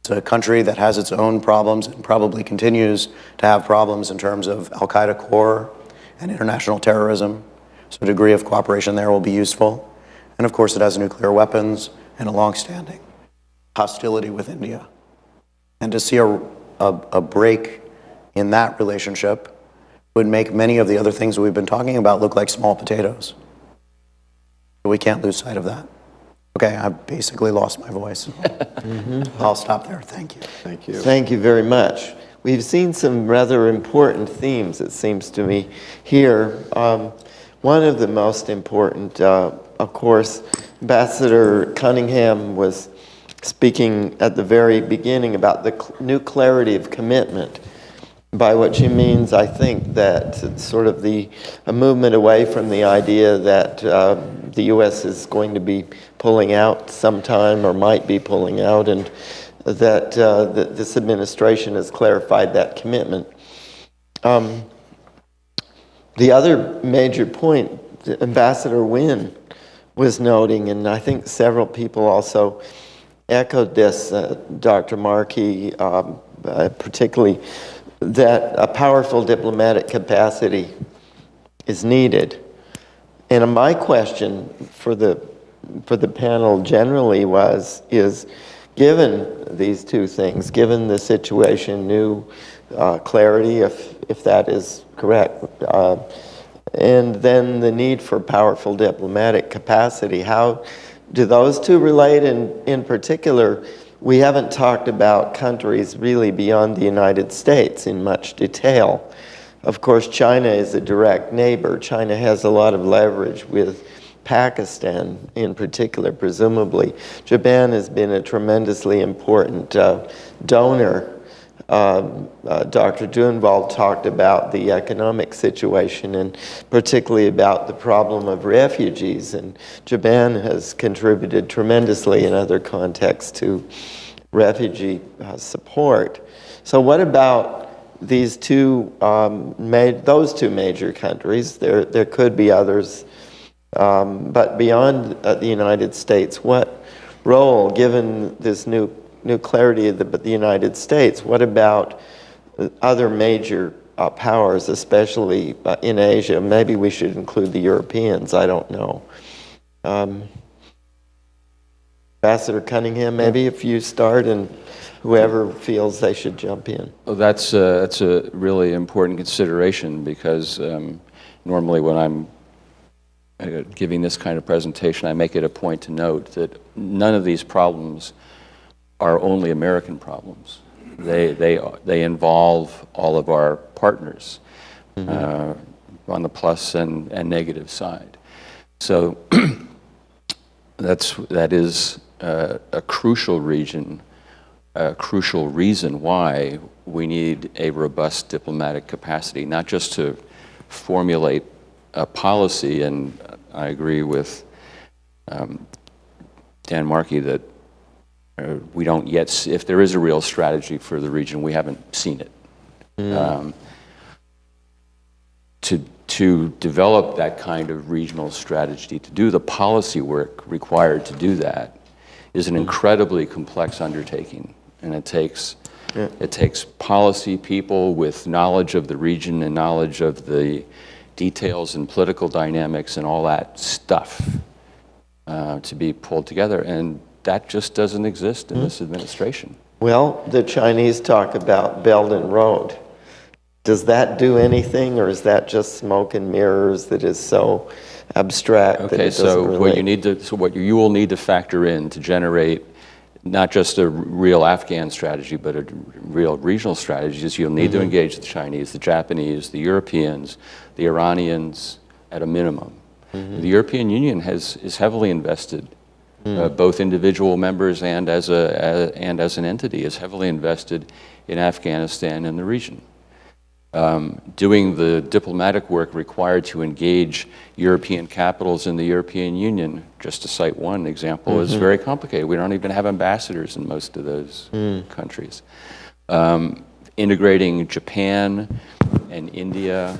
It's a country that has its own problems and probably continues to have problems in terms of al-Qaeda core and international terrorism. So a degree of cooperation there will be useful. And of course, it has nuclear weapons and a long-standing hostility with India. And to see a break in that relationship would make many of the other things we've been talking about look like small potatoes. But we can't lose sight of that. Okay, I basically lost my voice. I'll stop there. Thank you. Thank you. Thank you very much. We've seen some rather important themes, it seems to me, here. One of the most important, of course, Ambassador Cunningham was speaking at the very beginning about the new clarity of commitment, by which he means, I think, that sort of a movement away from the idea that the U.S. is going to be pulling out sometime or might be pulling out, and that this administration has clarified that commitment. The other major point that Ambassador Wynne was noting, and I think several people also echoed this, Dr. Markey, particularly that a powerful diplomatic capacity is needed. And my question for the panel generally is given these two things, given the situation, new clarity, if that is correct, and then the need for powerful diplomatic capacity, how do those two relate? And in particular, we haven't talked about countries really beyond the United States in much detail. Of course, China is a direct neighbor. China has a lot of leverage with Pakistan in particular, presumably. Japan has been a tremendously important donor. Dr. Dunwald talked about the economic situation and particularly about the problem of refugees, and Japan has contributed tremendously in other contexts to refugee support. So what about these two, those two major countries? There could be others, but beyond the United States, what role, given this new clarity of the United States, what about other major powers, especially in Asia? Maybe we should include the Europeans, I don't know. Ambassador Cunningham, maybe if you start and whoever feels they should jump in. Well, that's a really important consideration because normally when I'm giving this kind of presentation, I make it a point to note that none of these problems are only American problems. They involve all of our partners on the plus and negative side. So that is a crucial reason why we need a robust diplomatic capacity, not just to formulate a policy, and I agree with Dan Markey that we don't yet see, if there is a real strategy for the region, we haven't seen it. To develop that kind of regional strategy, to do the policy work required to do that, is an incredibly complex undertaking, and it takes policy people with knowledge of the region and knowledge of the details and political dynamics and all that stuff to be pulled together, and that just doesn't exist in this administration. Well, the Chinese talk about Belt and Road. Does that do anything, or is that just smoke and mirrors that is so abstract that it doesn't relate? What you will need to factor in to generate not just a real Afghan strategy, but a real regional strategy is you'll need to engage the Chinese, the Japanese, the Europeans, the Iranians at a minimum. The European Union is heavily invested. Both individual members and as an entity is heavily invested in Afghanistan and the region. Doing the diplomatic work required to engage European capitals in the European Union, just to cite one example, is very complicated. We don't even have ambassadors in most of those countries. Integrating Japan and India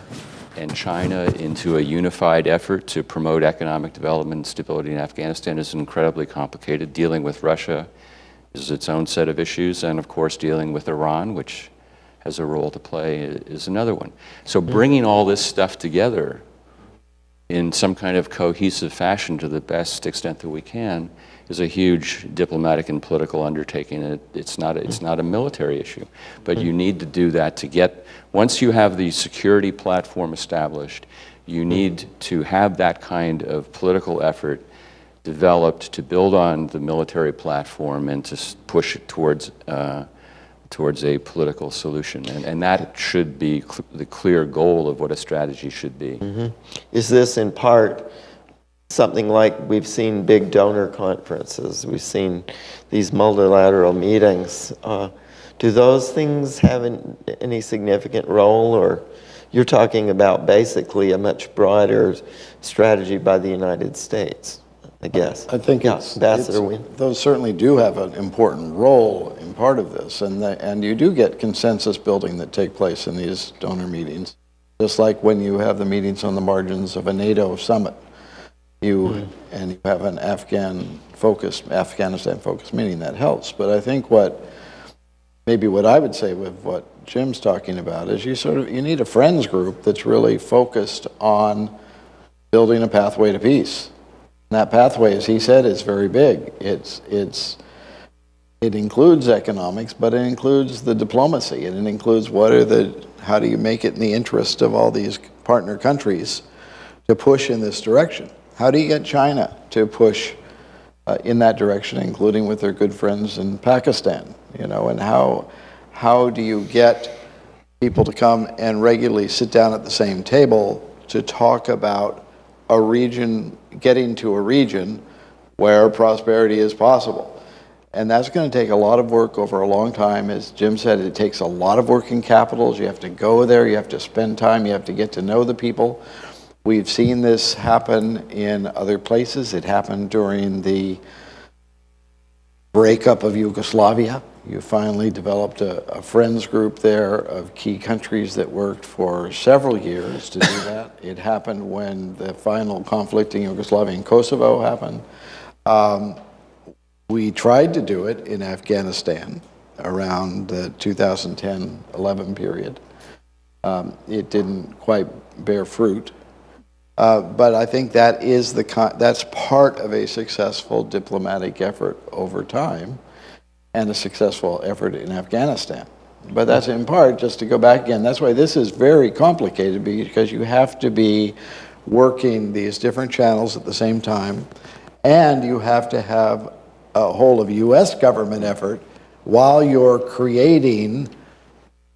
and China into a unified effort to promote economic development and stability in Afghanistan is incredibly complicated. Dealing with Russia is its own set of issues, and of course dealing with Iran, which has a role to play, is another one. So bringing all this stuff together in some kind of cohesive fashion to the best extent that we can is a huge diplomatic and political undertaking. It's not a military issue, but you need to do that to get, once you have the security platform established, you need to have that kind of political effort developed to build on the military platform and to push it towards a political solution. And that should be the clear goal of what a strategy should be. Is this in part something like we've seen big donor conferences, we've seen these multilateral meetings? Do those things have any significant role, or you're talking about basically a much broader strategy by the United States, I guess? I think Ambassador Wynne. those certainly do have an important role in part of this, and you do get consensus building that take place in these donor meetings, just like when you have the meetings on the margins of a NATO summit. and you have an Afghanistan-focused meeting, that helps. But I think maybe what I would say with what Jim's talking about is you need a friends group that's really focused on building a pathway to peace. And that pathway, as he said, is very big. It includes economics, but it includes the diplomacy, and it includes how do you make it in the interest of all these partner countries to push in this direction? How do you get China to push in that direction, including with their good friends in Pakistan? And how do you get people to come and regularly sit down at the same table to talk about a region, getting to a region where prosperity is possible? And that's going to take a lot of work over a long time. As Jim said, it takes a lot of working capitals. You have to go there, you have to spend time, you have to get to know the people. We've seen this happen in other places. It happened during the breakup of Yugoslavia. You finally developed a friends group there of key countries that worked for several years to do that. It happened when the final conflict in Yugoslavia and Kosovo happened. We tried to do it in Afghanistan around the 2010-11 period. It didn't quite bear fruit. But I think that's part of a successful diplomatic effort over time and a successful effort in Afghanistan. But that's in part, just to go back again, that's why this is very complicated, because you have to be working these different channels at the same time, and you have to have a whole of U.S. government effort while you're creating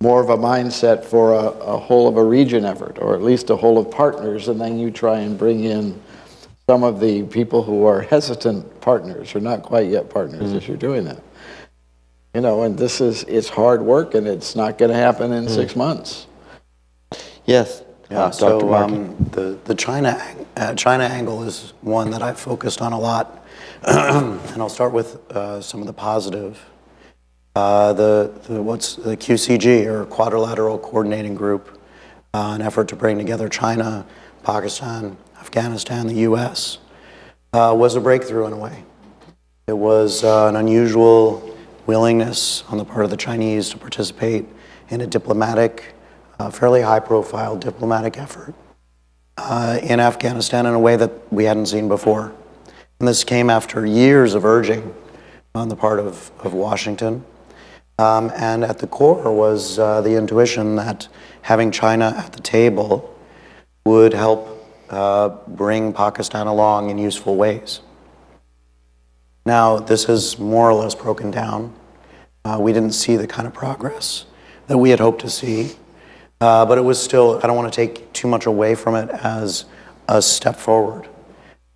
more of a mindset for a whole of a region effort, or at least a whole of partners, and then you try and bring in some of the people who are hesitant partners, or not quite yet partners, as you're doing that. And it's hard work, and it's not going to happen in 6 months. Yes. Yeah, Dr. Markey. the China angle is one that I've focused on a lot. And I'll start with some of the positive. What's the QCG, or Quadrilateral Coordinating Group, an effort to bring together China, Pakistan, Afghanistan, the U.S., was a breakthrough in a way. It was an unusual willingness on the part of the Chinese to participate in a diplomatic, fairly high-profile diplomatic effort in Afghanistan in a way that we hadn't seen before. And this came after years of urging on the part of Washington. And at the core was the intuition that having China at the table would help bring Pakistan along in useful ways. Now, this is more or less broken down. We didn't see the kind of progress that we had hoped to see. But it was still, I don't want to take too much away from it as a step forward.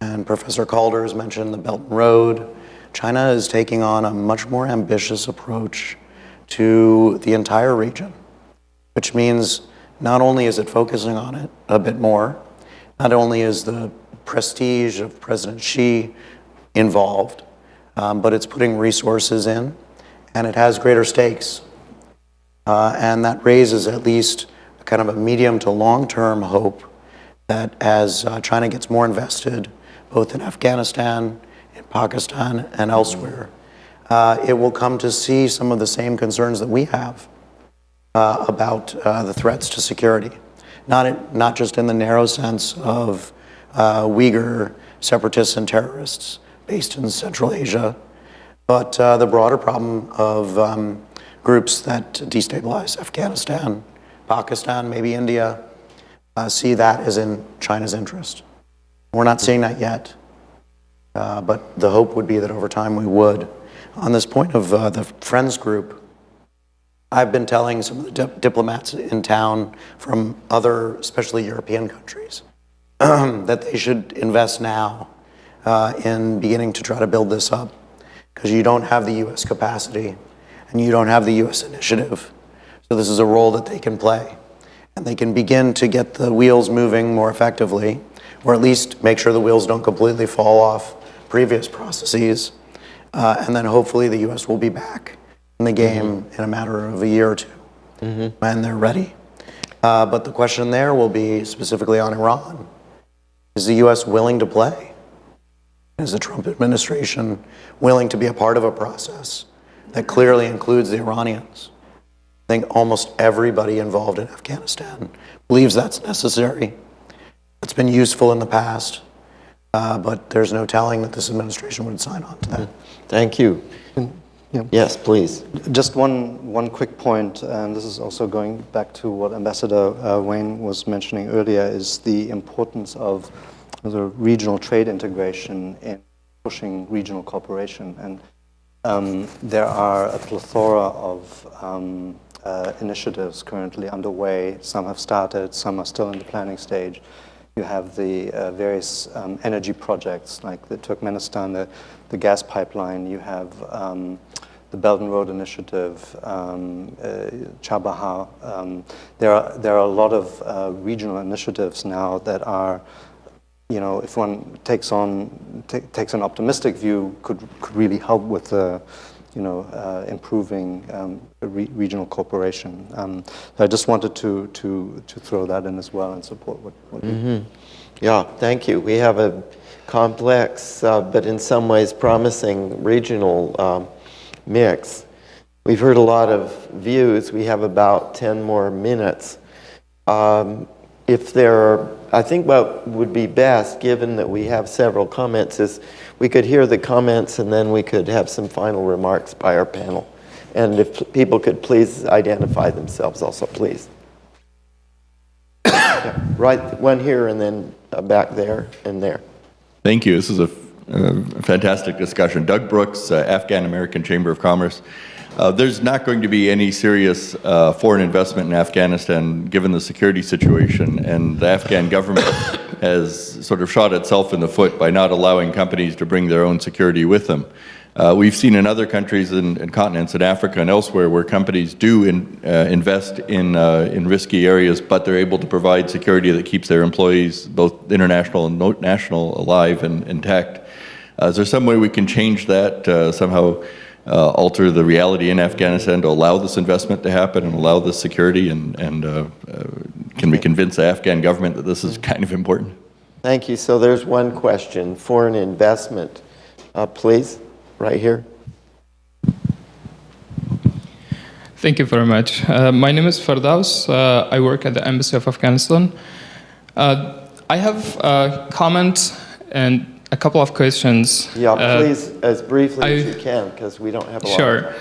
And Professor Calder has mentioned the Belt and Road. China is taking on a much more ambitious approach to the entire region, which means not only is it focusing on it a bit more, not only is the prestige of President Xi involved, but it's putting resources in, and it has greater stakes. And that raises at least kind of a medium to long-term hope that as China gets more invested, both in Afghanistan, in Pakistan, and elsewhere, it will come to see some of the same concerns that we have about the threats to security. Not just in the narrow sense of Uyghur separatists and terrorists based in Central Asia, but the broader problem of groups that destabilize Afghanistan, Pakistan, maybe India, see that as in China's interest. We're not seeing that yet, but the hope would be that over time we would. On this point of the Friends Group, I've been telling some of the diplomats in town from other, especially European countries, that they should invest now in beginning to try to build this up, because you don't have the U.S. capacity and you don't have the U.S. initiative. So this is a role that they can play, and they can begin to get the wheels moving more effectively, or at least make sure the wheels don't completely fall off previous processes. And then hopefully the U.S. will be back in the game in a matter of a year or two when they're ready. But the question there will be specifically on Iran. Is the U.S. willing to play? Is the Trump administration willing to be a part of a process that clearly includes the Iranians? I think almost everybody involved in Afghanistan believes that's necessary. It's been useful in the past, but there's no telling that this administration would sign on to that. Thank you. Yeah. Yes, please. Just one quick point, and this is also going back to what Ambassador Wayne was mentioning earlier, is the importance of the regional trade integration in pushing regional cooperation. And there are a plethora of initiatives currently underway. Some have started, some are still in the planning stage. You have the various energy projects like the Turkmenistan, the gas pipeline. You have the Belt and Road Initiative, Chabahar. There are a lot of regional initiatives now that are, you know, if one takes an optimistic view, could really help with the, you know, improving regional cooperation. I just wanted to throw that in as well and support what you. Yeah, thank you. We have a complex, but in some ways promising regional mix. We've heard a lot of views. We have about 10 more minutes. If there are, I think what would be best, given that we have several comments, is we could hear the comments and then we could have some final remarks by our panel. And if people could please identify themselves also, please. Yeah, right, one here and then back there and there. Thank you. This is a fantastic discussion. Doug Brooks, Afghan American Chamber of Commerce. There's not going to be any serious foreign investment in Afghanistan given the security situation, and the Afghan government has sort of shot itself in the foot by not allowing companies to bring their own security with them. We've seen in other countries and continents in Africa and elsewhere where companies do invest in risky areas, but they're able to provide security that keeps their employees, both international and national, alive and intact. Is there some way we can change that, somehow alter the reality in Afghanistan to allow this investment to happen and allow this security? And can we convince the Afghan government that this is kind of important? Thank you. So there's one question, foreign investment. Please, right here. Thank you very much. My name is Fardaus. I work at the Embassy of Afghanistan. I have a comment and a couple of questions. Yeah, please, as briefly as you can, because we don't have a lot of time.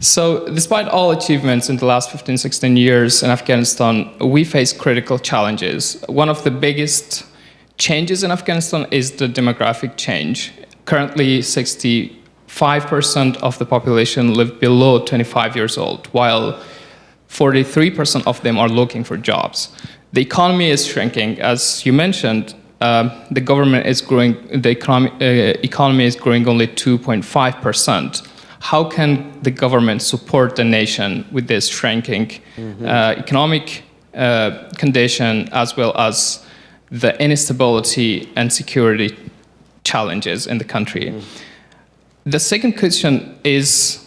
So, despite all achievements in the last 15, 16 years in Afghanistan, we face critical challenges. One of the biggest changes in Afghanistan is the demographic change. Currently, 65% of the population live below 25 years old, while 43% of them are looking for jobs. The economy is shrinking. As you mentioned, the government is growing, the economy is growing only 2.5%. How can the government support the nation with this shrinking economic condition, as well as the instability and security challenges in the country? The second question is,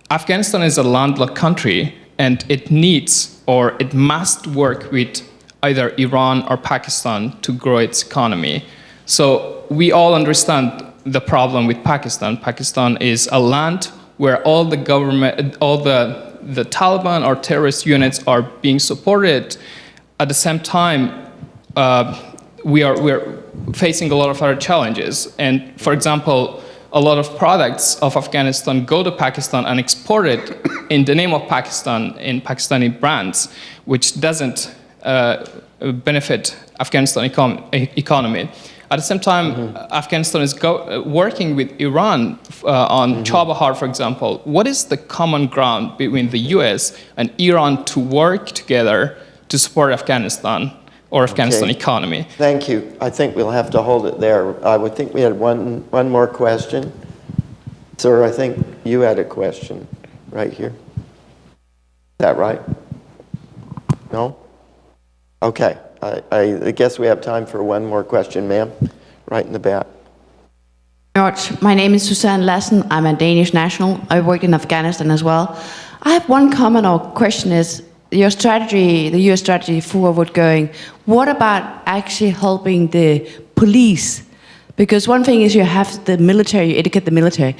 Afghanistan is a landlocked country, and it needs or it must work with either Iran or Pakistan to grow its economy. So we all understand the problem with Pakistan. Pakistan is a land where all the government, all the Taliban or terrorist units are being supported. At the same time, we're facing a lot of other challenges. And for example, a lot of products of Afghanistan go to Pakistan and exported in the name of Pakistan in Pakistani brands, which doesn't benefit Afghanistan economy. At the same time, Afghanistan is working with Iran on Chabahar, for example. What is the common ground between the US and Iran to work together to support Afghanistan or Afghanistan economy? Thank you. I think we'll have to hold it there. I would think we had one more question. Sir, I think you had a question right here. Is that right? No? Okay. I guess we have time for one more question, ma'am. Right in the back. My name is Susanne Lassen. I'm a Danish national. I worked in Afghanistan as well. I have one comment or question is, your strategy, the US strategy forward going, what about actually helping the police? Because one thing is you have the military, you educate the military,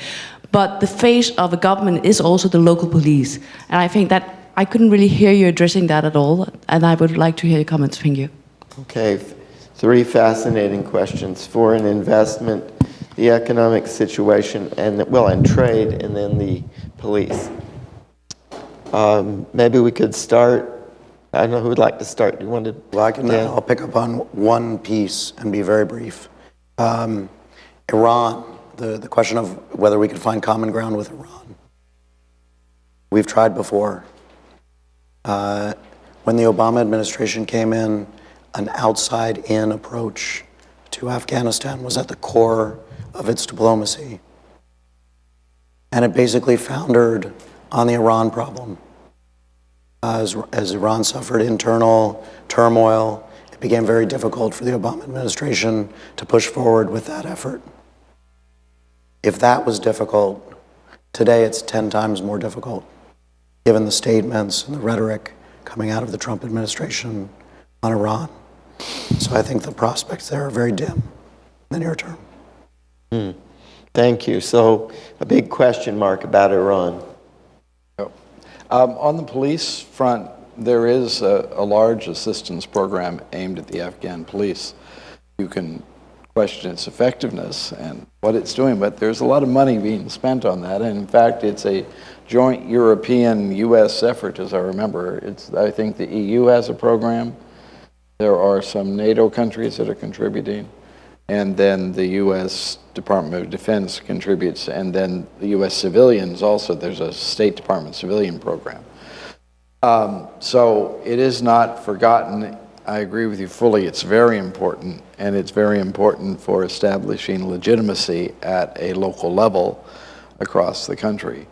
but the face of a government is also the local police. And I think that I couldn't really hear you addressing that at all, and I would like to hear your comments. Thank you. Okay, three fascinating questions. Foreign investment, the economic situation, and trade, and then the police. Maybe we could start. I don't know who would like to start. Do you want to? Well, I'll pick up on one piece and be very brief. Iran, the question of whether we could find common ground with Iran. We've tried before. When the Obama administration came in, an outside-in approach to Afghanistan was at the core of its diplomacy. And it basically foundered on the Iran problem. As Iran suffered internal turmoil, it became very difficult for the Obama administration to push forward with that effort. If that was difficult, today it's 10 times more difficult, given the statements and the rhetoric coming out of the Trump administration on Iran. So I think the prospects there are very dim in the near term. Thank you. So a big question mark about Iran. On the police front, there is a large assistance program aimed at the Afghan police. You can question its effectiveness and what it's doing, but there's a lot of money being spent on that. And in fact, it's a joint European-U.S. effort, as I remember. I think the EU has a program. There are some NATO countries that are contributing. And then the U.S. Department of Defense contributes, and then the U.S. civilians also. There's a State Department civilian program. So it is not forgotten. I agree with you fully. It's very important, and it's very important for establishing legitimacy at a local level across the country.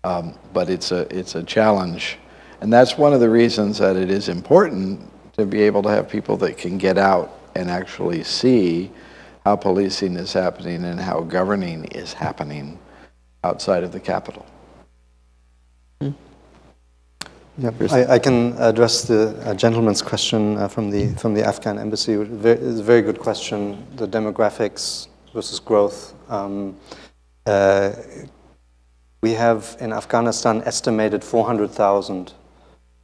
But it's a challenge, and that's one of the reasons that it is important to be able to have people that can get out and actually see how policing is happening and how governing is happening outside of the capital. Yeah, I can address the gentleman's question from the Afghan embassy. It's a very good question. The demographics versus growth. We have in Afghanistan estimated 400,000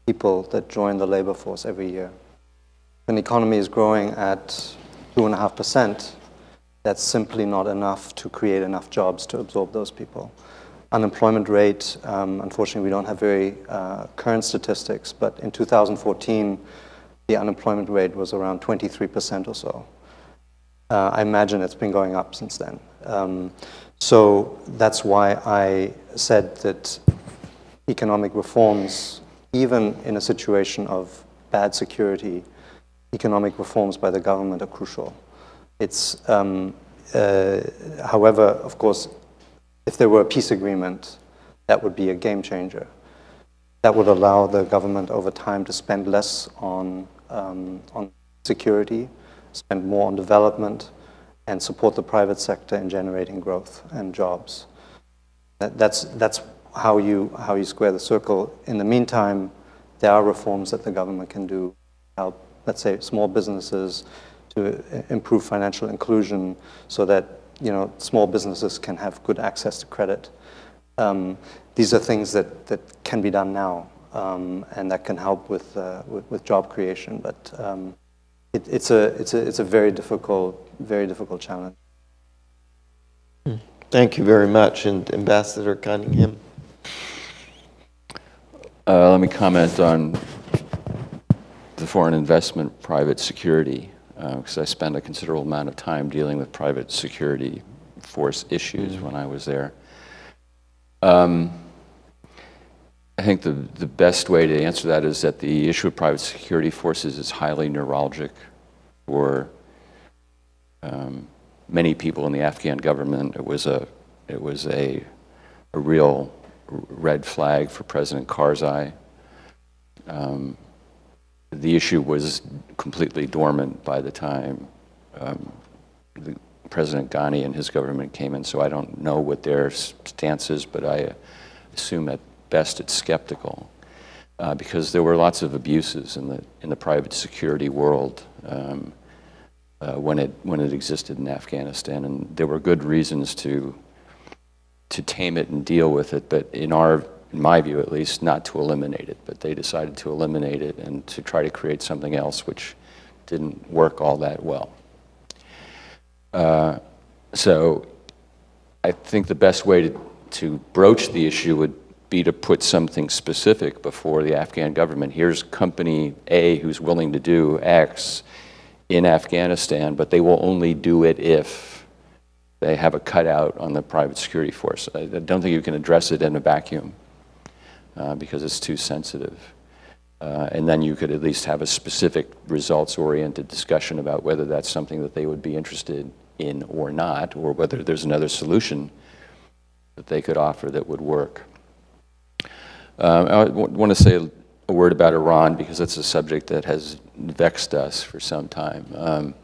people that join the labor force every year. When the economy is growing at 2.5%, that's simply not enough to create enough jobs to absorb those people. Unemployment rate, unfortunately, we don't have very current statistics, but in 2014, the unemployment rate was around 23% or so. I imagine it's been going up since then. So that's why I said that economic reforms, even in a situation of bad security, economic reforms by the government are crucial. It's, however, of course, if there were a peace agreement, that would be a game changer. That would allow the government over time to spend less on security, spend more on development, and support the private sector in generating growth and jobs. That's how you square the circle. In the meantime, there are reforms that the government can do to help, let's say, small businesses to improve financial inclusion so that small businesses can have good access to credit. These are things that can be done now, and that can help with job creation. But it's a very difficult challenge. Thank you very much, and Ambassador Cunningham. Let me comment on the foreign investment, private security, because I spent a considerable amount of time dealing with private security force issues when I was there. I think the best way to answer that is that the issue of private security forces is highly neuralgic for many people in the Afghan government. It was a real red flag for President Karzai. The issue was completely dormant by the time President Ghani and his government came in, so I don't know what their stance is, but I assume at best it's skeptical, because there were lots of abuses in the private security world. when it existed in Afghanistan, and there were good reasons to tame it and deal with it, but in my view at least, not to eliminate it. But they decided to eliminate it and to try to create something else which didn't work all that well. So I think the best way to broach the issue would be to put something specific before the Afghan government. Here's company A who's willing to do X in Afghanistan, but they will only do it if they have a cutout on the private security force. I don't think you can address it in a vacuum because it's too sensitive. And then you could at least have a specific results-oriented discussion about whether that's something that they would be interested in or not, or whether there's another solution that they could offer that would work. I want to say a word about Iran because it's a subject that has vexed us for some time.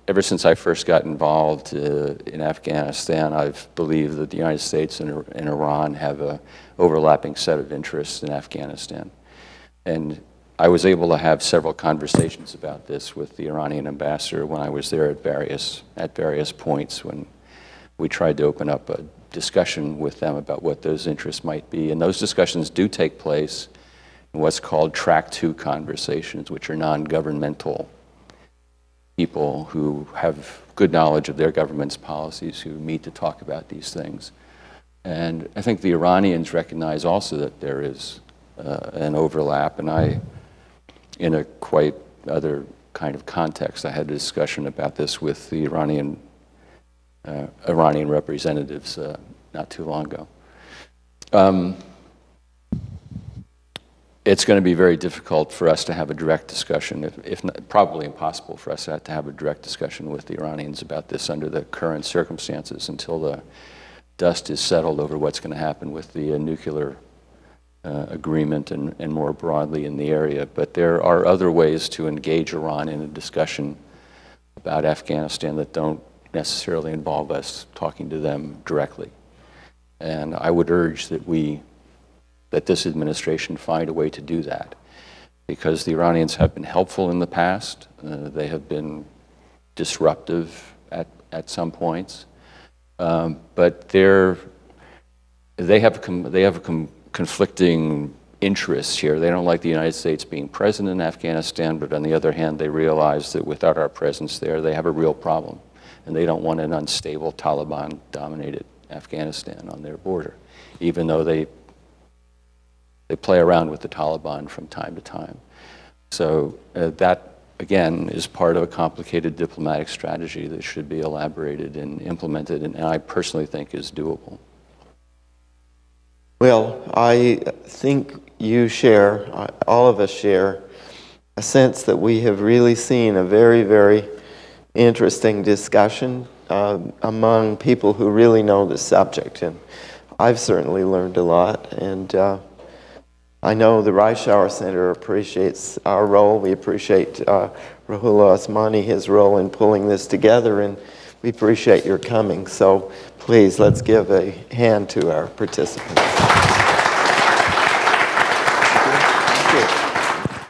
Ever since I first got involved in Afghanistan, I've believed that the United States and Iran have an overlapping set of interests in Afghanistan. And I was able to have several conversations about this with the Iranian ambassador when I was there at various points when we tried to open up a discussion with them about what those interests might be. And those discussions do take place in what's called Track 2 conversations, which are non-governmental people who have good knowledge of their government's policies who meet to talk about these things. And I think the Iranians recognize also that there is an overlap, and in a quite other kind of context, I had a discussion about this with the Iranian representatives not too long ago. It's going to be very difficult for us to have a direct discussion, if not, probably impossible for us to have a direct discussion with the Iranians about this under the current circumstances until the dust is settled over what's going to happen with the nuclear agreement and more broadly in the area. But there are other ways to engage Iran in a discussion about Afghanistan that don't necessarily involve us talking to them directly. And I would urge that this administration find a way to do that, because the Iranians have been helpful in the past. They have been disruptive at some points, but they have conflicting interests here. They don't like the United States being present in Afghanistan, but on the other hand, they realize that without our presence there, they have a real problem, and they don't want an unstable Taliban-dominated Afghanistan on their border, even though they play around with the Taliban from time to time. So that, again, is part of a complicated diplomatic strategy that should be elaborated and implemented, and I personally think is doable. Well, I think all of us share, a sense that we have really seen a very, very interesting discussion among people who really know the subject, and I've certainly learned a lot, and I know the Reischauer Center appreciates our role. We appreciate Rahula Osmani, his role in pulling this together, and we appreciate your coming. So please, let's give a hand to our participants.